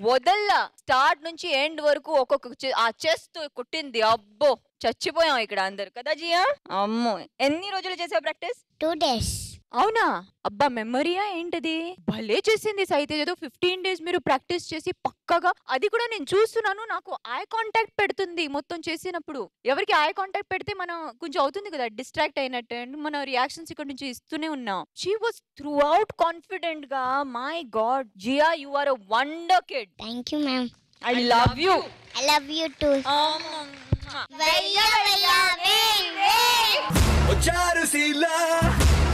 వదల్లా, స్టార్ట్ నుంచి ఎండ్ వరకు ఒక్కొక్క ఆ చెస్ట్ కొట్టింది. అబ్బో చచ్చిపోయాం ఇక్కడ అందరు కదా జియా. అమ్మో, ఎన్ని రోజులు చేసావు ప్రాక్టీస్? 2 days. అవునా? అబ్బా మెమరీయా ఏంటది? భలే చేసింది సైతేజ్. ఏదో 15 days మీరు ప్రాక్టీస్ చేసి పక్కగా, అది కూడా నేను చూస్తున్నాను, నాకు ఐ కాంటాక్ట్ పెడుతుంది మొత్తం చేసినప్పుడు. ఎవరికి ఐ కాంటాక్ట్ పెడితే మనం కొంచెం అవుతుంది కదా డిస్ట్రాక్ట్ అయినట్టు, అండ్ మన రియాక్షన్స్ ఇక్కడ నుంచి ఇస్తూనే ఉన్నాం. She was throughout confident గా. My god Jiya, you are a wonder kid. Thank you ma'am. I love you. I love you too. Charusheela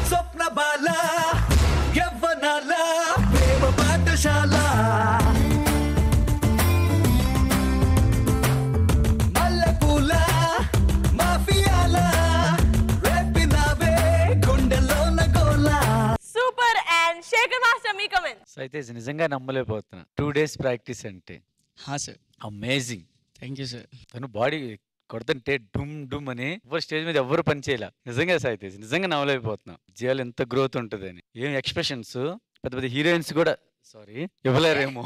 స్వప్న బాల యవ్వనాల ప్రేమ పాఠశాల మల్లెపూల మాఫియాల రేపినావే గుండెలోన గోల. సూపర్. అండ్ శేఖర్ మాస్టర్ మీ కమెంట్. సైతేజ్ నిజంగా నమ్మలేకపోతున్నా 2 days ప్రాక్టీస్ అంటే. Sir. Amazing. Thank you sir. తను బాడీ కొడుతుంటే డుమ్ డుమ్ అని ఎవరు స్టేజ్ మీద ఎవరు పని చేయలే. నిజంగా సైతేజ్ నిజంగా నమ్మలేకపోతున్నా జియాలో ఎంత గ్రోత్ ఉంటుందని. ఏం ఎక్స్ప్రెషన్స్, పెద్ద పెద్ద హీరోయిన్స్ కూడా సారీ ఇవ్వలేరేమో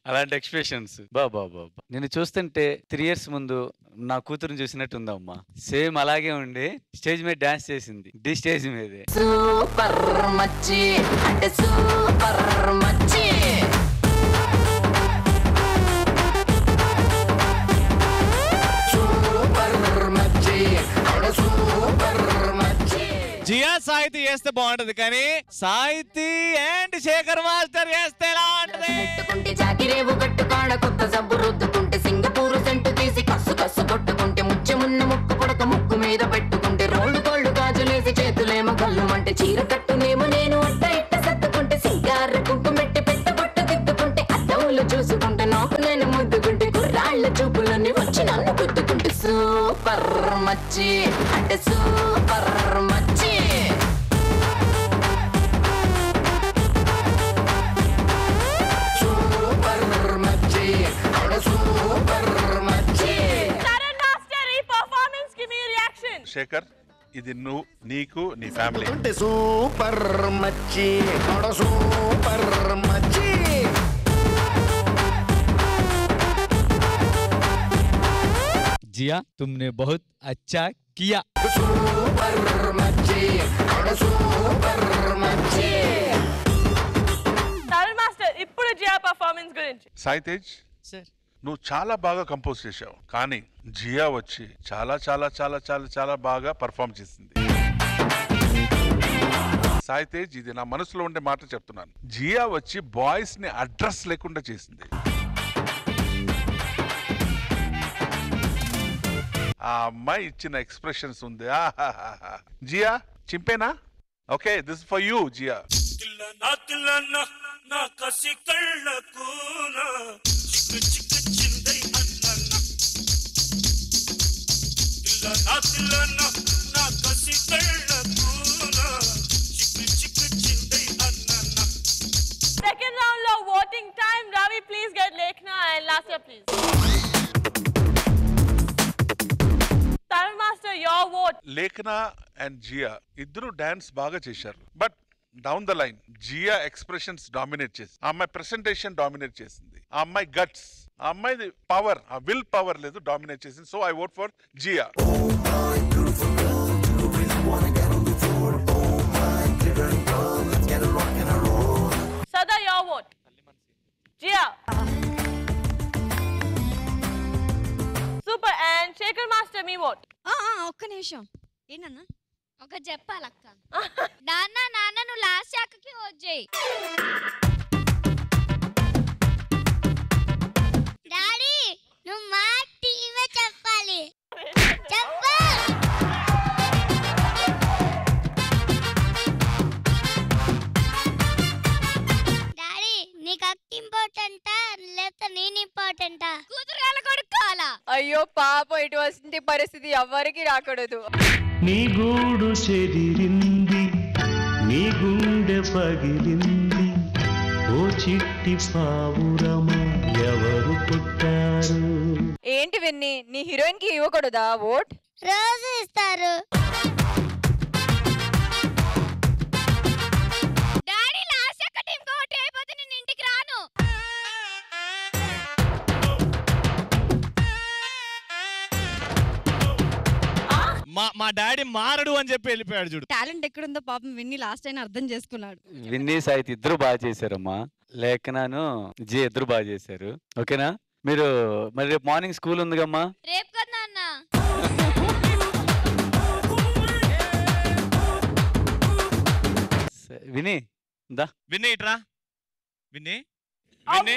అలాంటి ఎక్స్ప్రెషన్స్. బాబా నేను చూస్తుంటే 3 years ముందు నా కూతురుని చూసినట్టు ఉందమ్మా. సేమ్ అలాగే ఉండి స్టేజ్ మీద డాన్స్ చేసింది, డి స్టేజ్ మీదే. సూపర్ మచ్చి అంటే సూపర్ మచ్చి. జియా సాహితీ చేస్తే బాగుంటది, కానీ సాహితీ అండ్ శేఖర్ మాస్టర్ చేస్తే ఎలా ఉంటది? పెట్టుకుంటే జాకిరేవు కట్టుకాడ కొత్త సబ్బు రుద్దుకుంటే సింగపూరు సెంటు తీసి కస్సు కస్సు కొట్టుకుంటే ముచ్చెమున్న ముక్కు పుడక ముక్కు మీద పెట్టుకుంటే రోళ్ళు కోళ్ళు గాజులేసి చేతులేమో కళ్ళుమంటే చీర కట్టునేమో నేను అట్ట ఇట్ట సత్తుకుంటే సింగార కుంకుమెట్టి పెట్ట బొట్టు దిద్దుకుంటే అద్దములు చూసుకుంటే నాకు నేను ముద్దుకుంటే కుర్రాళ్ళ చూపులన్నీ వచ్చి నన్ను గుద్దుకుంటే సూపర్ మచ్చి అంటే సూపర్ మచ్చి. శేఖర్, ఇది నువ్వు, నీకు, నీ ఫ్యామిలీ. సూపర్ మచ్చి సూపర్ మచ్చి. जिया तुमने बहुत अच्छा किया. సూపర్ మచ్చి సూపర్ మచ్చి. తరుణ్ మాస్టర్ ఇప్పుడు జియా పర్ఫార్మెన్స్ గురించి. సాయితేజ్ నువ్వు చాలా బాగా కంపోజ్ చేశావు, కానీ జియా వచ్చి చాలా చాలా చాలా చాలా చాలా బాగా పర్ఫామ్ చేసింది. సాయితేజ్, ఇది నా మనసులో ఉండే మాట చెప్తున్నాను. జియా వచ్చి బాయ్స్ ని అడ్రస్ లేకుండా చేసింది. ఆ అమ్మాయి ఇచ్చిన ఎక్స్ప్రెషన్స్ ఉంది. జియా చింపేనా? Okay, this for you Jiya. నా కసి కళ్ళకు చిక్కు చిక్కు చిందై అన్న నా కసి కళ్ళకు చిక్కు చిక్కు చిందై అన్న. సెకండ్ రౌండ్ లో voting time. Ravi please get Lekhana and Lasya please. Tarun master your vote. Lekhana and Jia ఇద్దరు డాన్స్ బాగా చేశారు, but down the line Jia expressions dominate చేసి, ఆ అమ్మాయి ప్రెసెంటేషన్ డామినేట్ చేసింది. ఆ అమ్మాయి గట్స్, ఆ అమ్మాయి పవర్, ఆ విల్ పవర్ లేదు, డామినేట్ చేసింది. So I vote for Jiya. Sada your vote. Jiya. Super. And Shekhar master మీ ఓట్. ఒక్క నిమిషం ఏంటన్నా ఒక చెప్పాలక్క. నాన్న నాన్న నువ్వు లాస్ట్ అక్కకి ఓట్ చేయి. డాడీ నువ్వు మా టీమే చెప్పాలి. చెప్పు. డాడీ నీకు అక్క ఇంపార్టెంటా లేకపోతే నేను ఇంపార్టెంటా? కూతురు కొడుకోవాలా? అయ్యో పాపం, ఇటువంటి పరిస్థితి ఎవరికి రాకూడదు. నీ గూడు చెదిరింది, నీ గుండె పగిలింది, ఓ చిట్టి పావురమ ఎవరు పుట్టారు? ఏంటి విన్ని, నీ హీరోయిన్ కి ఇవ్వకూడదా ఓట్? రోజు ఇస్తారు. డాడీ లాస్ట్ అక్క టీం కి ఓట్ అయిపోతే నేను ఇంటికి రాను. మా డాడీ వీడి మారడు అని చెప్పి వెళ్ళిపోయాడు చూడు. టాలెంట్ ఎక్కడుందో పాపం విన్ని లాస్ట్ అయినా అర్థం చేసుకున్నాడు. విన్నీ సాయిత్ ఇద్దరు బాగా చేశారమ్మా. లేఖనాను జీ ఇద్దరు బాగా చేశారు. ఓకేనా? మీరు మరి రేపు మార్నింగ్ స్కూల్ ఉందిగమ్మా. రేపు కదా నాన్న. విని దా విన్నీ ఇట్రా. విన్నీ విన్నీ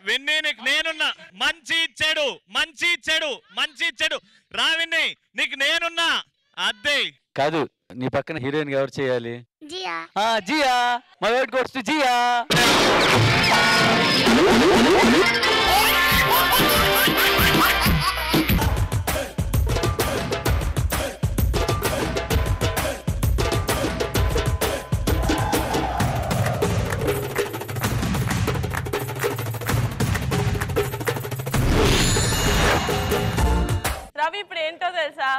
విన్నీ నీకు నేనున్నా. మంచి ఇచ్చాడు మంచి ఇచ్చాడు మంచి ఇచ్చాడు. రా విన్నీ నీకు నేనున్నా. అద్దే కాదు, నీ పక్కన హీరోయిన్ ఎవరు చేయాలి? Jiya. Jiya. My word goes to Jiya. Ravi ఇప్పుడు ఏంటో తెలుసా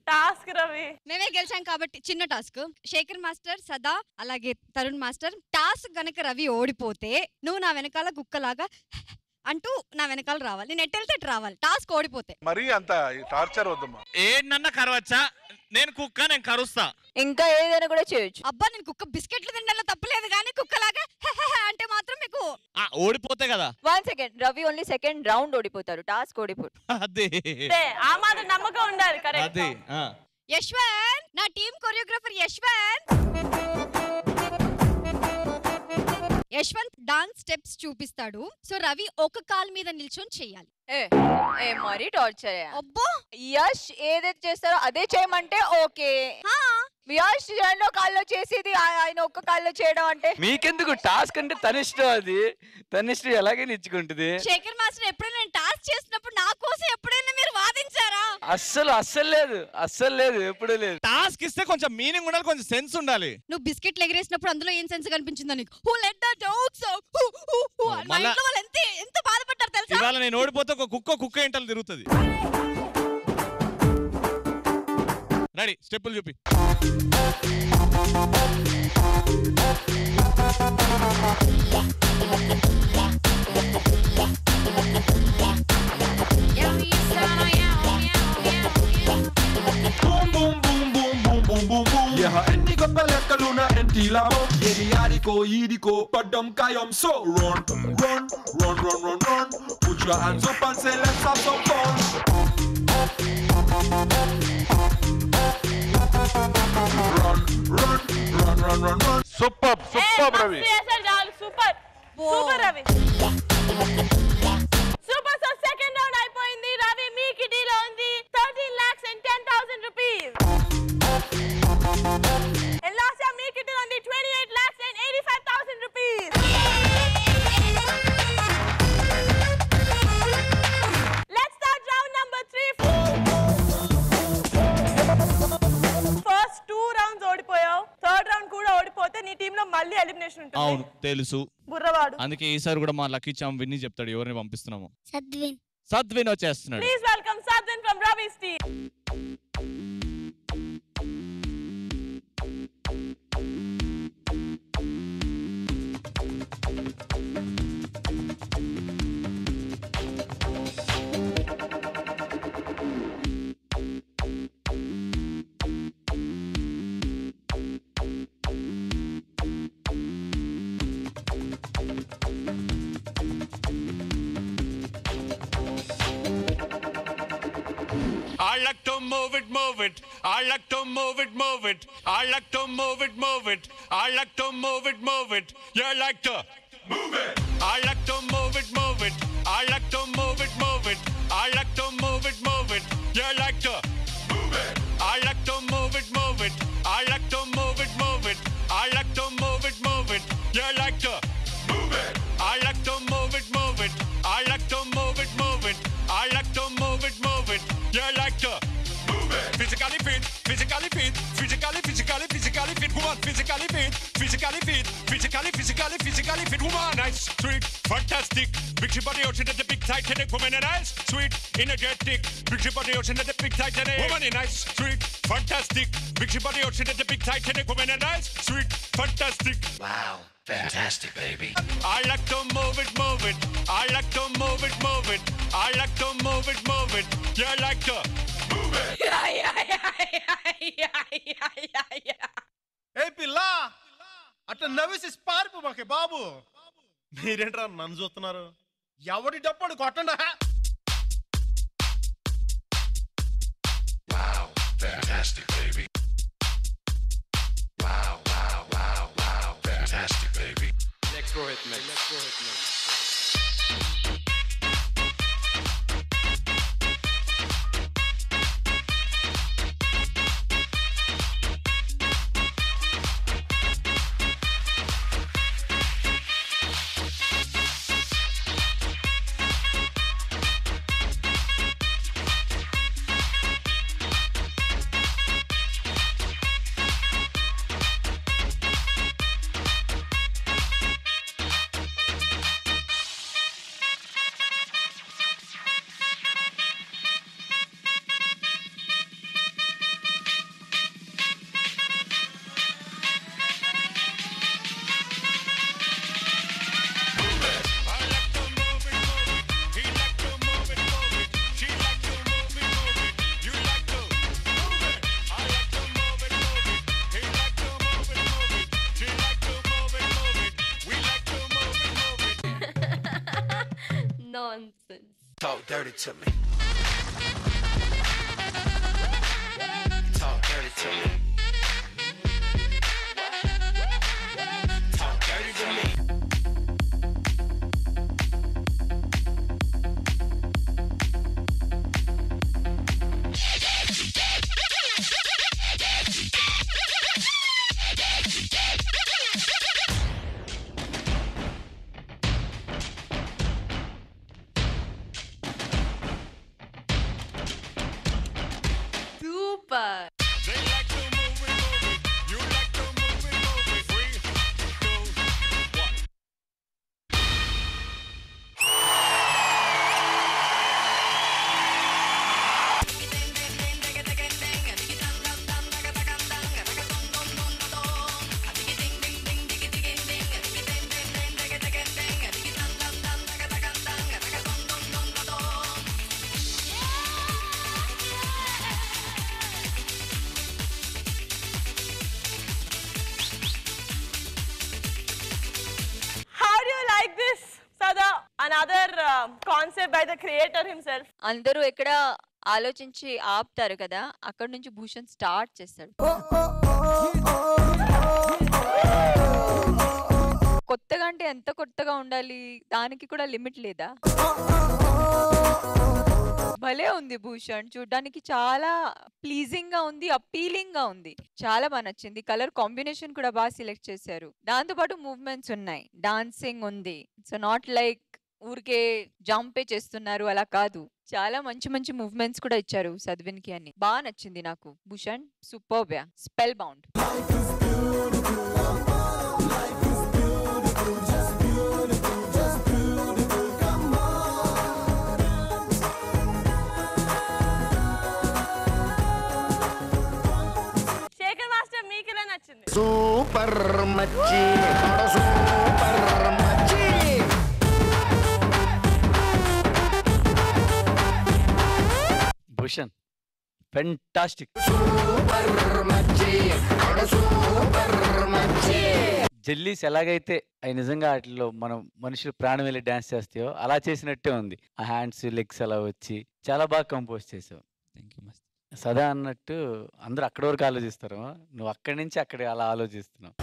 టాస్క్? రవి మేమే గెలిచాం కాబట్టి చిన్న టాస్క్. శేఖర్ మాస్టర్, సదా అలాగే తరుణ్ మాస్టర్, టాస్క్ గనక రవి ఓడిపోతే నువ్వు నా వెనకాల కుక్కలాగా అంటూ నా వెనకాల రావాలి. నేను ఎట్టెళ్తే రావాలి టాస్క్ ఓడిపోతే. మరీ అంత టార్చర్ వద్దమ్మా. ఏడన్నా కరవచ్చా? నేను కుక్క, నేను కరుస్తా. ఇంకా ఏదైనా కూడా చేయొచ్చు. అబ్బా నేను కుక్క బిస్కెట్లు తినడంలో తప్పలేదు కానీ కుక్కలాగా అంటే మాత్రం మీకు ఓడిపోతే కదా. 1 second. Ravi only second round ఓడిపోతారు, టాస్క్ ఓడిపోరు. అదే ఆ మాత్రం నమ్మకం ఉండాలి. కరెక్ట్. అదే యశ్వంత్, నా team choreographer Yashwanth. Yashwanth dance steps చూపిస్తాడు. సో రవి ఒక కాల్ మీద నిల్చొని చెయ్యాలి. ఏ మరీ టార్చర్. అబ్బో యష్ ఏదైతే చేస్తారో అదే చేయమంటే ఓకే. యష్ రెండో కాల్లో చేసేది ఆయన ఒక్క కాల్లో చేయడం అంటే మీకెందుకు? టాస్క్ అంటే తనిష్టం. అది తనిష్టం ఎలాగైనా ఇచ్చుకుంటుంది. శేఖర్ మాస్టర్ ఎప్పుడైనా నేను టాస్క్ చేసినప్పుడు నా కోసం ఎప్పుడైనా మీరు వాదించారా? అస్సలు లేదు, ఎప్పుడు లేదు. టాస్క్ ఇస్తే కొంచెం మీనింగ్ ఉండాలి, కొంచెం సెన్స్ ఉండాలి. నువ్వు బిస్కెట్లు ఎగిరేసినప్పుడు అందులో ఏం సెన్స్ కనిపించిందా నీకు? హూ లెట్ ద డాగ్స్ మా ఇంట్లో వాళ్ళు ఎంత బాధపడ్డారు తెలుసా? ఇవాళ నేను ఓడిపోతే ఒక కుక్క ఇంటలు తిరుగుతుంది. రెడీ? స్టెప్పులు చూపి. Yeah, and nigga palaka luna and tila bom. Yeriariko, yiriko, padam kayam. So run, run, run, run, run, run. Put your hands up and say let's have some fun. Run, run, run, run, run, run. Superb, superb, Ravi. Super super Ravi. Super. So second round అయిపోయింది. రవి మీ కిటీలో ఉంది 13,10,000 రూపీస్. ఎల్లాసా మీ కిటీలో ఉంది 28,85,000 rupees. Let's start round number 3. First 2 rounds ఓడిపోయావు. థర్డ్ రౌండ్ కూడా ఓడిపోతే నీ టీమ్ లో మళ్ళీ ఎలిమినేషన్ ఉంటుంది. అవును తెలుసు. బుర్రవాడు. అందుకే ఈసారి కూడా మా లక్కీ చామ్ విన్ని చెప్తాడు ఎవరిని పంపిస్తున్నాము. సద్విన్ వచ్చేస్తున్నాడు. ప్లీజ్ వెల్కమ్ సద్విన్ ఫ్రమ్ రవి's team. I like to move it, move it. I like to move it, move it. I like to move it, move it. I like to move it, move it. You like to move it. I like to move it, move it. I like to move it, move it. I like to move it, move it. You like to move it. I like to move it, move it. I like to move it, move it. I like to move it, move it. You like to move it. I like to move it, move it. I like to move it, move it. I like to move it, move it. You like to move it. Physically fit, physically fit, physically fit, woman. Physically fit, physically fit, physically fit, woman. Nice, sweet, fantastic. Big body ocean at the big Titanic woman and nice, sweet, energetic. Big body ocean at the big Titanic woman and nice, sweet, fantastic. Big body ocean at the big Titanic woman and nice, sweet, fantastic. Wow. Fantastic, baby. I like to move it, move it. I like to move it, move it. I like to move it, move it. You like to ఏ పిల్ల అట్లా నవ్వేసి పారిపోమాకే బాబు. మీరేంట్రా నన్ను చూస్తున్నారు? ఎవడి డప్పుడు కొట్టండా. Fantastic, baby. Wow, wow, wow, wow. Fantastic, baby. Electro hit mix. Electro hit mix. Nonsense. Talk dirty to me. Talk dirty to me. Talk dirty to me. Super. How do you like this, Sada? Another concept by the creator himself. అందరూ ఎక్కడ ఆలోచించి ఆపుతారు కదా, అక్కడ నుంచి భూషణ్ స్టార్ట్ చేస్తాడు. కొత్తగా అంటే ఎంత కొత్తగా ఉండాలి, దానికి కూడా లిమిట్ లేదా? భలే ఉంది భూషణ్, చూడ్డానికి చాలా ప్లీజింగ్ గా ఉంది, అపీలింగ్ గా ఉంది, చాలా బాగా నచ్చింది. కలర్ కాంబినేషన్ కూడా బాగా సెలెక్ట్ చేశారు. దాంతో పాటు మూవ్మెంట్స్ ఉన్నాయి, డాన్సింగ్ ఉంది. సో నాట్ లైక్ ఊరికే జంపే చేస్తున్నారు అలా కాదు, చాలా మంచి మంచి మూవ్మెంట్స్ కూడా ఇచ్చారు సద్విన్ కి అని. బాగా నచ్చింది నాకు Bhushan, superb, spellbound. Shekhar master మీకు ఎలా నచ్చింది? సూపర్ మచ్చి, సూపర్ మచ్చి. భూషణ్ ఫెంటాస్టిక్. జెల్లీస్ ఎలాగైతే అవి నిజంగా వాటిలో మనం మనుషులు ప్రాణం వెళ్ళి డాన్స్ చేస్తాయో అలా చేసినట్టే ఉంది. ఆ హ్యాండ్స్ లెగ్స్ అలా వచ్చి చాలా బాగా కంపోజ్ చేసావు. సదా అన్నట్టు అందరూ అక్కడి వరకు ఆలోచిస్తారు, నువ్వు అక్కడి నుంచి అక్కడ అలా ఆలోచిస్తున్నావు.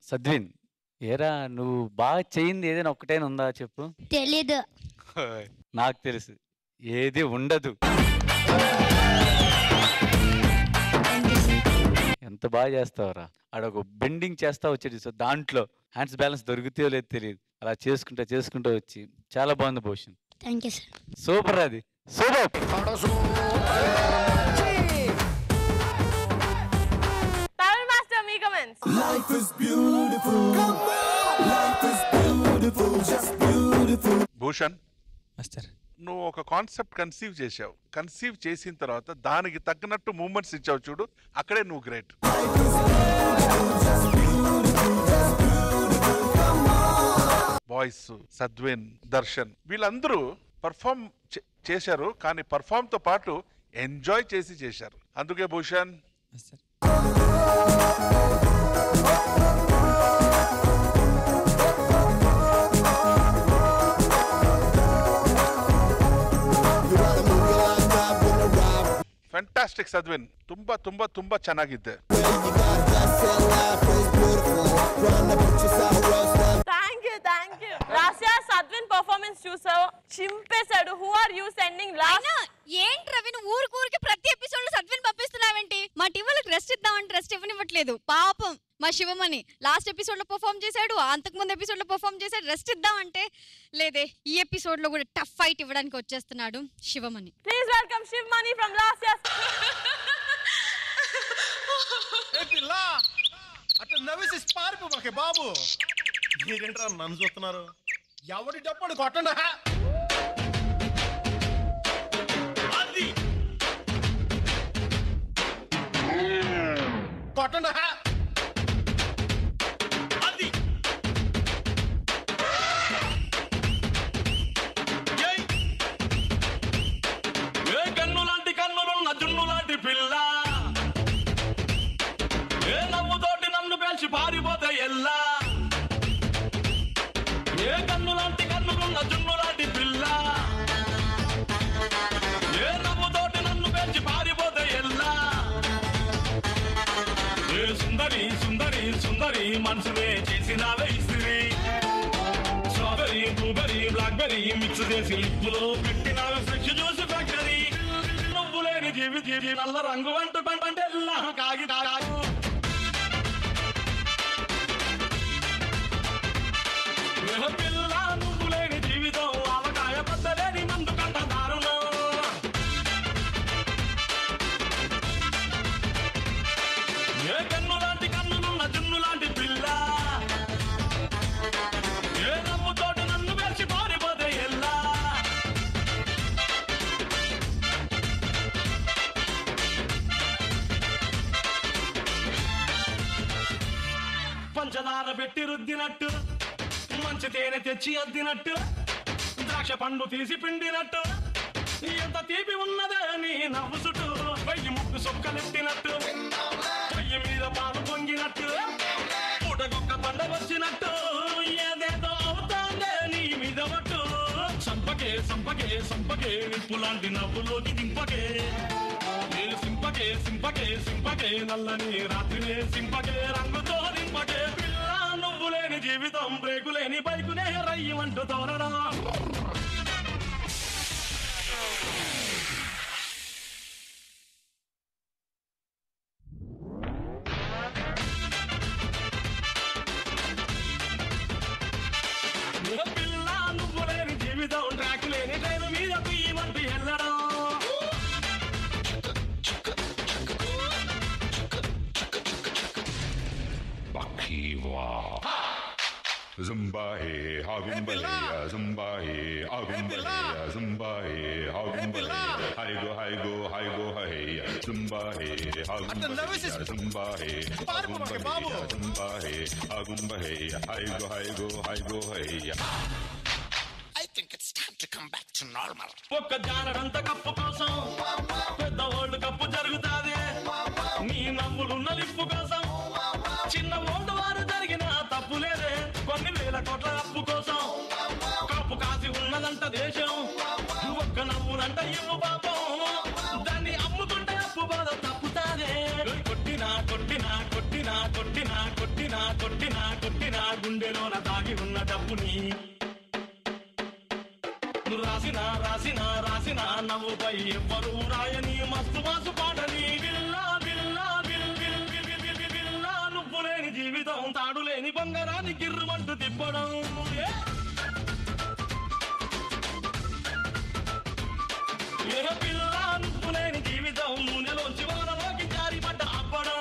సద్విన్, ఏరా నువ్వు బాగా చేయింది ఏదైనా ఒక్కటైనా ఉందా చెప్పు. తెలీదు. నాకు తెలుసు, ఏది ఉండదు. ఎంత బాగా చేస్తావురా, ఆడొక బెండింగ్ చేస్తా వచ్చేది. సో దాంట్లో హ్యాండ్స్ బ్యాలెన్స్ దొరుకుతాయో లేదో తెలియదు, అలా చేసుకుంటూ వచ్చి చాలా బాగుంది Bhushan. Thank you sir. Super, అది సూపర్. తమిళ్ మాస్టర్ మీ comments. Life is beautiful. Life is beautiful, just beautiful. Bhushan నువ్వు ఒక కాన్సెప్ట్ కన్సీవ్ చేసావు, కన్సీవ్ చేసిన తర్వాత దానికి తగ్గనట్టు మూమెంట్స్ ఇచ్చావు చూడు, అక్కడే నువ్వు గ్రేట్. బాయ్స్ సద్విన్, దర్శన్ వీళ్ళందరూ పర్ఫామ్ చేశారు. కానీ పర్ఫామ్ తో పాటు ఎంజాయ్ చేసి చేశారు. అందుకే భూషణ్ ಫ್ಯಾಂಟಾಸ್ಟಿಕ್ ಸದ್ವಿನ್, ತುಂಬಾ ತುಂಬಾ ತುಂಬಾ ಚೆನ್ನಾಗಿದ್ದೆ. Thank you Lasya Sadvin performance చూసావు, చింపేశాడు. Who are you sending last? ఏంటి రవి నువ్వు ఊరికి ప్రతి ఎపిసోడ్ లో సద్విన్ పంపిస్తున్నావేంటి? మా టీవీలకు రెస్ట్ ఇద్దామంటే రెస్ట్ ఇవ్వనివ్వట్లేదు. పాపం మా శివమణి లాస్ట్ ఎపిసోడ్ లో పర్ఫామ్ చేశాడు, అంతకు ముందు ఎపిసోడ్ లో పర్ఫామ్ చేశాడు. రెస్ట్ ఇద్దామంటే లేదే, ఈ ఎపిసోడ్ లో కూడా టఫ్ ఫైట్ ఇవ్వడానికి వచ్చేస్తున్నాడు Sivamani. Please welcome Sivamani from Lasya. అట్లా నవ్వేసి పారిపోకే బాబు. మీరేంట్రా నన్ను చూస్తున్నారు? ఎవడి డప్పుడు కొట్టండా. కొట్టండా. ఏ కన్ను లాంటి కన్నులున్న జున్ను లాంటి పిల్ల, ఏ నవ్వుతోటి నన్ను పెంచి పారిపోతే ఎల్లా. ఏ కన్ను లాంటి కన్నులున్న జున్ను లాంటి పిల్ల, ఏ నవ్వుతోటి నన్ను పెంచి పారిపోతే ఎల్లా. ఏ సుందరి సుందరి సుందరి మనసునే చేసినావే ఇస్త్రీ. స్ట్రాబెరీ బ్లూబెరీ బ్లాక్బెరీ మిక్స్ చేసి లిప్పులో పెట్టినావే ఫ్రెష్ జ్యూస్ ఫ్యాక్టరీ. నువ్వు లేని జీవి నల్ల రంగు అంటూ పంటే కాగి కాగు. పిల్ల నువ్వు లేని జీవితం అవకాయ పద్దలేని మందు కంట దారుణం. ఏ కన్ను లాంటి కన్నులున్న జున్ను లాంటి పిల్ల, ఏ నవ్వుతోటి నన్ను పెంచి పారిపోతే ఎల్లా. పంచదార పెట్టి రుద్దినట్టు, మంచి తేనె తెచ్చి అద్దినట్టు, ద్రాక్ష పండు తీసి పిండినట్టు, ఎంత తీపి ఉన్నదే నీ నవ్వు చుట్టూ. వెయ్యి ముక్కు సొక్కలెత్తినట్టు, పొయ్యి మీద పాలు పొంగినట్టు, పూటకొక్క పండ వచ్చినట్టు, ఏదేదో అవుతాందే నీ మీద పట్టు. సంపకే సంపకే సంపకే నిప్పు లాంటి నవ్వులోకి దింపకే. సింపకే సింపకే సింపకే నల్లని రాత్రినే సింపకే రంగుతో దింపకే. పిల్ల నువ్వు లేని జీవితం బ్రేకు లేని బైకునే రయ్యమంటూ తోరడం. పిల్ల నువ్వు లేని జీవితం ట్రాక్ లేని ట్రైన్ మీద కుయ్యమంటూ వెళ్ళడం. Zumba hey, hagumba hey, zumba hey, agumba hey, zumba hey, hagumba hey, hi go, hey, zumba hey, hagumba hey, zumba hey, agumba hey, zumba hey, agumba hey, hi go, hey. I think it's time to come back to normal. ఒక్క జానడంత కప్పు కోసం పెద్ద వరల్డ్ కప్పు జరుగుతాది. నీ నవ్వులున్న లిప్పు కోసం చిన్న వరల్డ్ వారు జరిగిన తప్పు లేదే. కొన్ని వేల కోట్ల అప్పు కోసం కాపు కాసి ఉన్నదంట దేశం. ఒక్క నవ్వులంట ఇవ్వు పాపం, దాన్ని అమ్ముకుంటే అప్పు బాధ తప్పుతాదే. కొట్టినా కొట్టినా కొట్టినా కొట్టినా కొట్టినా కొట్టినా కొట్టినా గుండెలోన దాగి ఉన్న డబ్బుని రాసినా రాసినా రాసినా నవ్వుపై ఎవ్వరూ రాయని మస్తు మాసు పాటని. Villa villa will will will villa నువ్వు లేని జీవితం తాడు లేని బంగారాన్ని గిర్రుమంటూ తిప్పడం. ఏ పిల్ల నువ్వు లేని జీవితం నూనెలోంచి వానలోకి జారి పడ్డ అప్పడం.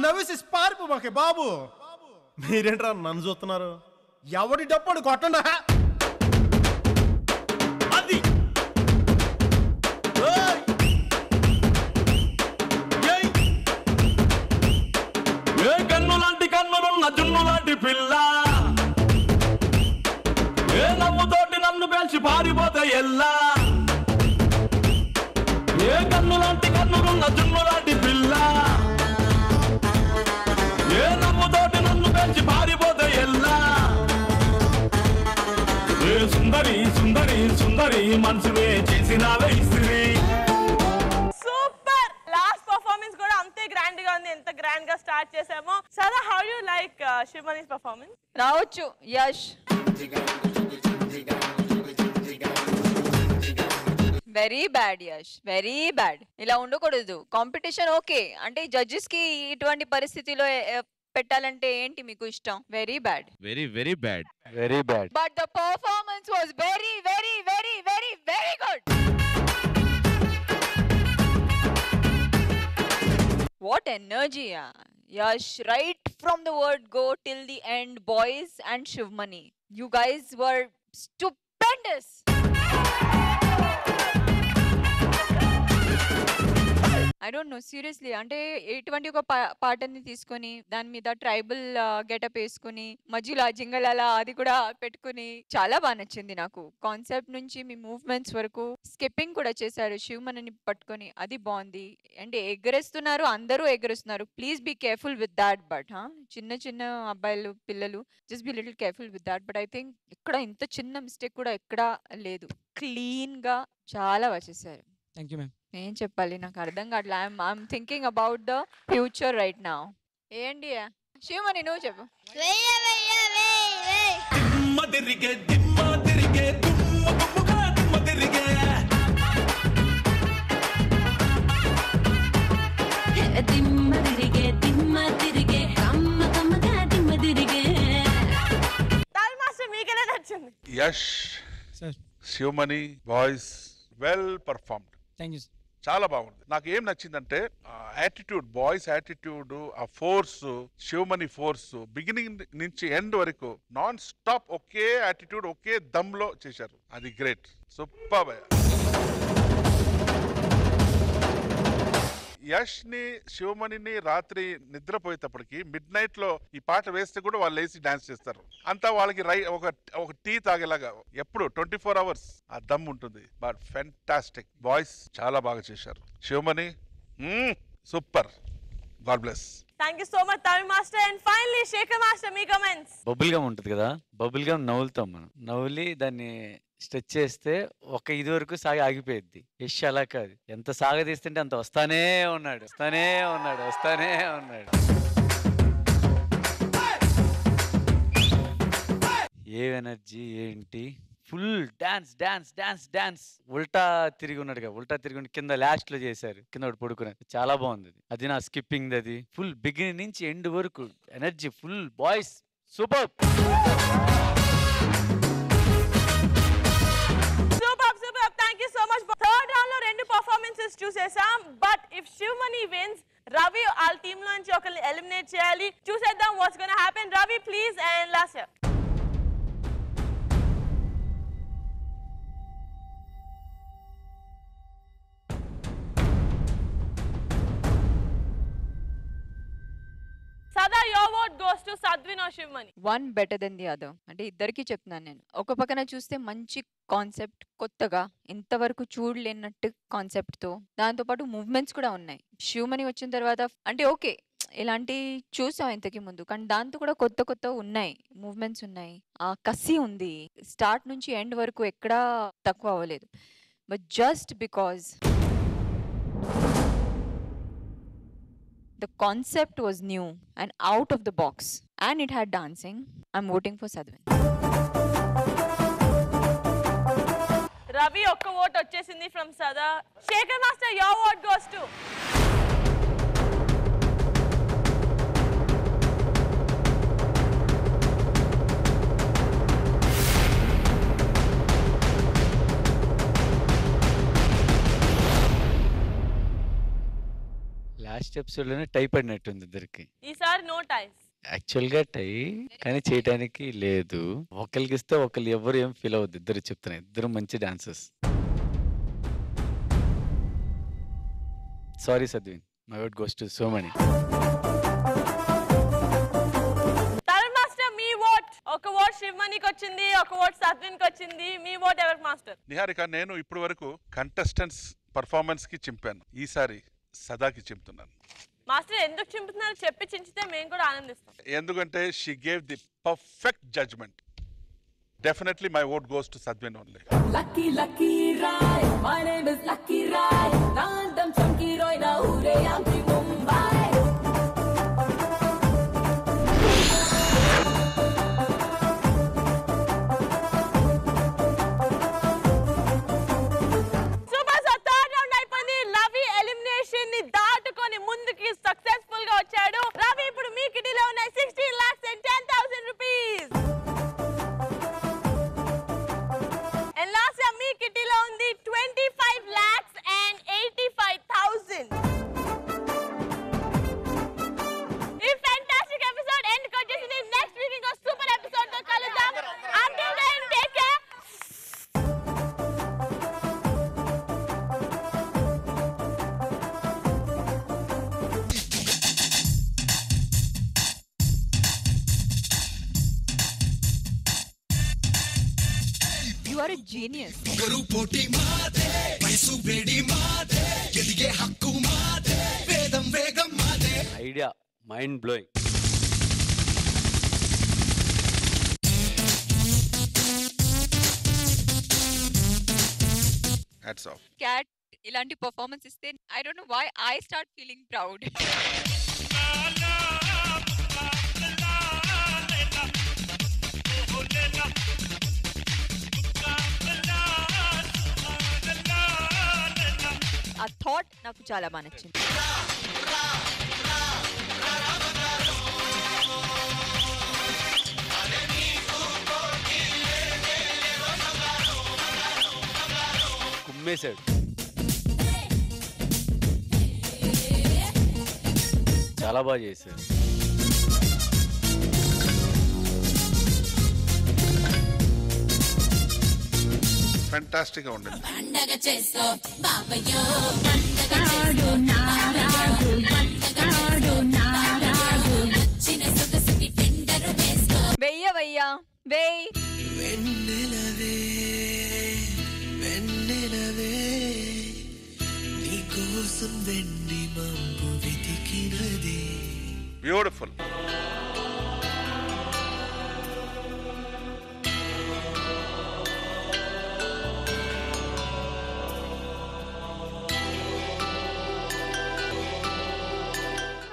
నవ్వేసి పారిపోమాకే బాబు. మీరేంట్రా నన్ను చూస్తున్నారు? ఎవడి డప్పుడు కొట్టండా. అది ఏ కన్ను లాంటి కన్నులున్న జున్ను లాంటి పిల్ల, ఏ నవ్వుతోటి నన్ను పేల్చి పారిపోతే ఎల్లా. ఏ కన్ను లాంటి కన్నులున్న జున్ను లాంటి పిల్ల, ఏ నవ్వుతోటి నన్ను పేల్చి పారిపోతే ఎల్లా. ఏ సుందరి సుందరి సుందరి మనసువే చేసినావే ఇస్త్రీ. సూపర్. లాస్ట్ పర్ఫార్మెన్స్ కూడా అంతే గ్రాండ్ గా ఉంది, ఎంత గ్రాండ్ గా స్టార్ట్ చేసామో. సదా, హౌ యు లైక్ శివమణిస్ పర్ఫార్మెన్స్? రావచ్చు Yash. Very bad Yash, very bad. ఇలా ఉండకూడదు. కాంపిటీషన్ ఓకే, అంటే జడ్జెస్ కి ఇటువంటి పరిస్థితిలో పెట్టాలంటే ఏంటి మీకు ఇష్టం? Very bad, very very bad, very bad. But the performance was very very very very very good. What energy, Yash, right from the word go till the end, boys and Shivmani, you guys were stupendous. I don't know, seriously, అంటే ఎటువంటి ఒక పాటని తీసుకొని దాని మీద ట్రైబల్ గెటప్ వేసుకుని మధ్యలో జింగలాల అది కూడా పెట్టుకుని చాలా బాగా నచ్చింది నాకు. కాన్సెప్ట్ నుంచి మీ మూవ్మెంట్స్ వరకు, స్కిప్పింగ్ కూడా చేశారు శివమణిని పట్టుకొని, అది బాగుంది. అండ్ ఎగరేస్తున్నారు, అందరూ ఎగరేస్తున్నారు. Please be careful with that. But చిన్న చిన్న అబ్బాయిలు పిల్లలు, just be little careful with that. But I think ఇక్కడ ఇంత చిన్న మిస్టేక్ కూడా ఎక్కడా లేదు. క్లీన్ గా చాలా వచ్చేసారు. Thank you ma'am. ఏం చెప్పాలి నాకు అర్థం కావట్లే. I'm thinking about the future right now. ఏంటి శివమణి నువ్వు చెప్పు. మీకెలా నచ్చింది? Yash, Sivamani voice well performed. Thank you. చాలా బాగుంది. నాకు ఏం నచ్చిందంటే యాటిట్యూడ్, బాయ్స్ యాటిట్యూడ్, ఆ ఫోర్స్, శివమణి ఫోర్స్ బిగినింగ్ నుంచి ఎండ్ వరకు నాన్ స్టాప్ ఒకే యాటిట్యూడ్, ఒకే దమ్ లో చేశారు. అది గ్రేట్, సూపర్. యష్ ని, శివమణిని రాత్రి నిద్రపోయేటప్పటికి మిడ్ నైట్ లో ఈ పాట వేస్తే కూడా వాళ్ళు లేచి డాన్స్ చేస్తారు. అంతా వాళ్ళకి ఒక టీ తాగేలాగా ఎప్పుడు 24 hours ఆ దమ్ ఉంటుంది. బట్ ఫెంటాస్టిక్, బాయ్స్ చాలా బాగా చేశారు. Sivamani super, god bless. Thank you so much Tamil master. And finally Shekhar master, మీ కమెంట్స్. బబుల్ గమ్ ఉంటుంది కదా, బబుల్ గమ్ నవ్వులుతాం మనం. నవ్వులి దాన్ని స్ట్రెచ్ చేస్తే ఒక ఇది వరకు సాగి ఆగిపోయింది. యష్ అలా కాదు, ఎంత సాగదీస్తుంటే అంత వస్తానే ఉన్నాడు, వస్తానే ఉన్నాడు, వస్తానే ఉన్నాడు. ఏ ఎనర్జీ ఏంటి, full dance dance dance dance. ఉల్టా తిరిగి ఉన్నాడు, ఉల్టా తిరిగి కింద లాస్ట్ లో చేశారు, కింద పడుకున్నాడు. చాలా బాగుంది అది. నా స్కిప్పింగ్ అది ఫుల్ బిగినింగ్ నుంచి ఎండ్ వరకు energy full. Boys super. Thank you so much. Third round లో 2 పర్ఫార్మెన్సెస్ చూసేసాం. But if Shivamani wins, Ravi వాళ్ళ టీమ్ లో నుంచి ఒకరిని ఎలిమినేట్ చేయాలి. చూసేద్దాం what's gonna happen. Ravi please and last. Sada, your vote goes to Sadvin or Shivmani. One better then the other. అంటే ఇద్దరికి చెప్తున్నాను నేను. ఒక పక్కన చూస్తే మంచి కాన్సెప్ట్, కొత్తగా ఇంతవరకు చూడలేనట్టు కాన్సెప్ట్ తో, దాంతో పాటు మూవ్మెంట్స్ కూడా ఉన్నాయి. శివమణి వచ్చిన తర్వాత అంటే ఓకే ఇలాంటి చూసాం ఇంతకి ముందు, కానీ దాంతో కూడా కొత్త కొత్త ఉన్నాయి, మూవ్మెంట్స్ ఉన్నాయి, ఆ కసి ఉంది. స్టార్ట్ నుంచి ఎండ్ వరకు ఎక్కడా తక్కువ అవ్వలేదు. But just because the concept was new and out of the box and it had dancing, I'm voting for Sadvin. Ravi, okka vote vachesindi from Sada. Shekhar Master, your vote goes to last first ఎపిసోడ్లోనే టై పడినట్టుంది ఇద్దరికి. ఈసారి నో టైస్. యాక్చువల్గా టై కానీ చేయడానికి లేదు. ఒకరికి ఇస్తే ఒకళ్ళు ఎవరు ఏం ఫీల్ అవ్వద్దు. ఇద్దరు చెప్తున్నాయి, ఇద్దరు మంచి dancers. Sorry Sadvin, my word goes to so many. Tarun master మీ ఓట్. ఒక ఓట్ శివమణికి వచ్చింది, ఒక ఓట్ సద్విన్కి వచ్చింది. మీ ఓట్ ఎవరికి మాస్టర్? నిహారిక, నేను ఇప్పటి వరకు కంటెస్టెంట్స్ పర్ఫార్మెన్స్ కి చింపాను, ఈసారి సదాకి చింపుతున్నాను. మాస్టర్ ఎందుకు చింపుతున్నారు చెప్పి చించితే మేము కూడా ఆనందిస్తాం. ఎందుకంటే she gave the perfect judgement. Definitely my vote goes to Sadvin only. Lucky, lucky Rai. My name is Lucky Rai. Nandam Chunky Roy na ure ampi Mumbai. Super sir, third round అయిపోయింది. రవి ఎలిమినేషన్ ని దాటుకొని ముందుకి సక్సెస్ఫుల్ గా వచ్చాడు. రవి ఇప్పుడు మీ కిటీలో ఉన్నాయి 16 lakhs and 10,000 rupees. మీ కిటీలో ఉంది 25 lakhs and 85,000. ఈ ఫ్యాంటాస్టిక్ ఎపిసోడ్ ఎండ్ కొట్టేసింది. నెక్స్ట్ వీక్ ఇంకో సూపర్ ఎపిసోడ్ తో కలుద్దాం. Until then, take care. You are a genius. పోటీ మాదే వయసు వేడి మాదే ఎదిగే హక్కు మాదే వేదం వేగం మాదే. Idea mind blowing. Hats off. Cat ఇలాంటి పర్ఫార్మెన్స్ ఇస్తే I don't know why I start feeling proud. ఆ థాట్ నాకు చాలా బాగా నచ్చింది. కుమ్మేశాడు. చాలా బాగా చేశాడు. ఫ్యాంటాస్టిక్ గా ఉండింది. పండగ చేసో బాబయ్యో వెయ్యవయ్యా వెయ్యి. వెన్నెలవే వెన్నెలవే నీకోసం వెండి మంపు వెతికినది. Beautiful.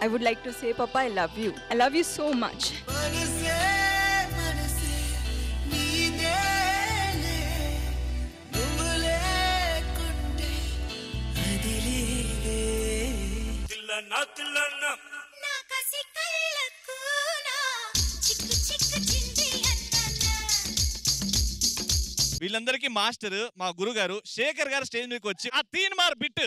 I would like to say, Papa, I love you. I love you so much. మనసే మనసే నీదేలే నువ్వు లేకుంటే అది లేదే. తిల్లన్నా తిల్లన్నా నా కసి కళ్ళకు నా చిక్కు చిక్కు చింది అన్నన్నా. వీళ్ళందరికీ మాస్టర్ మా గురుగారు శేఖర్ గారు స్టేజ్ మీదకి వచ్చి ఆ తీన్ మార్ బిట్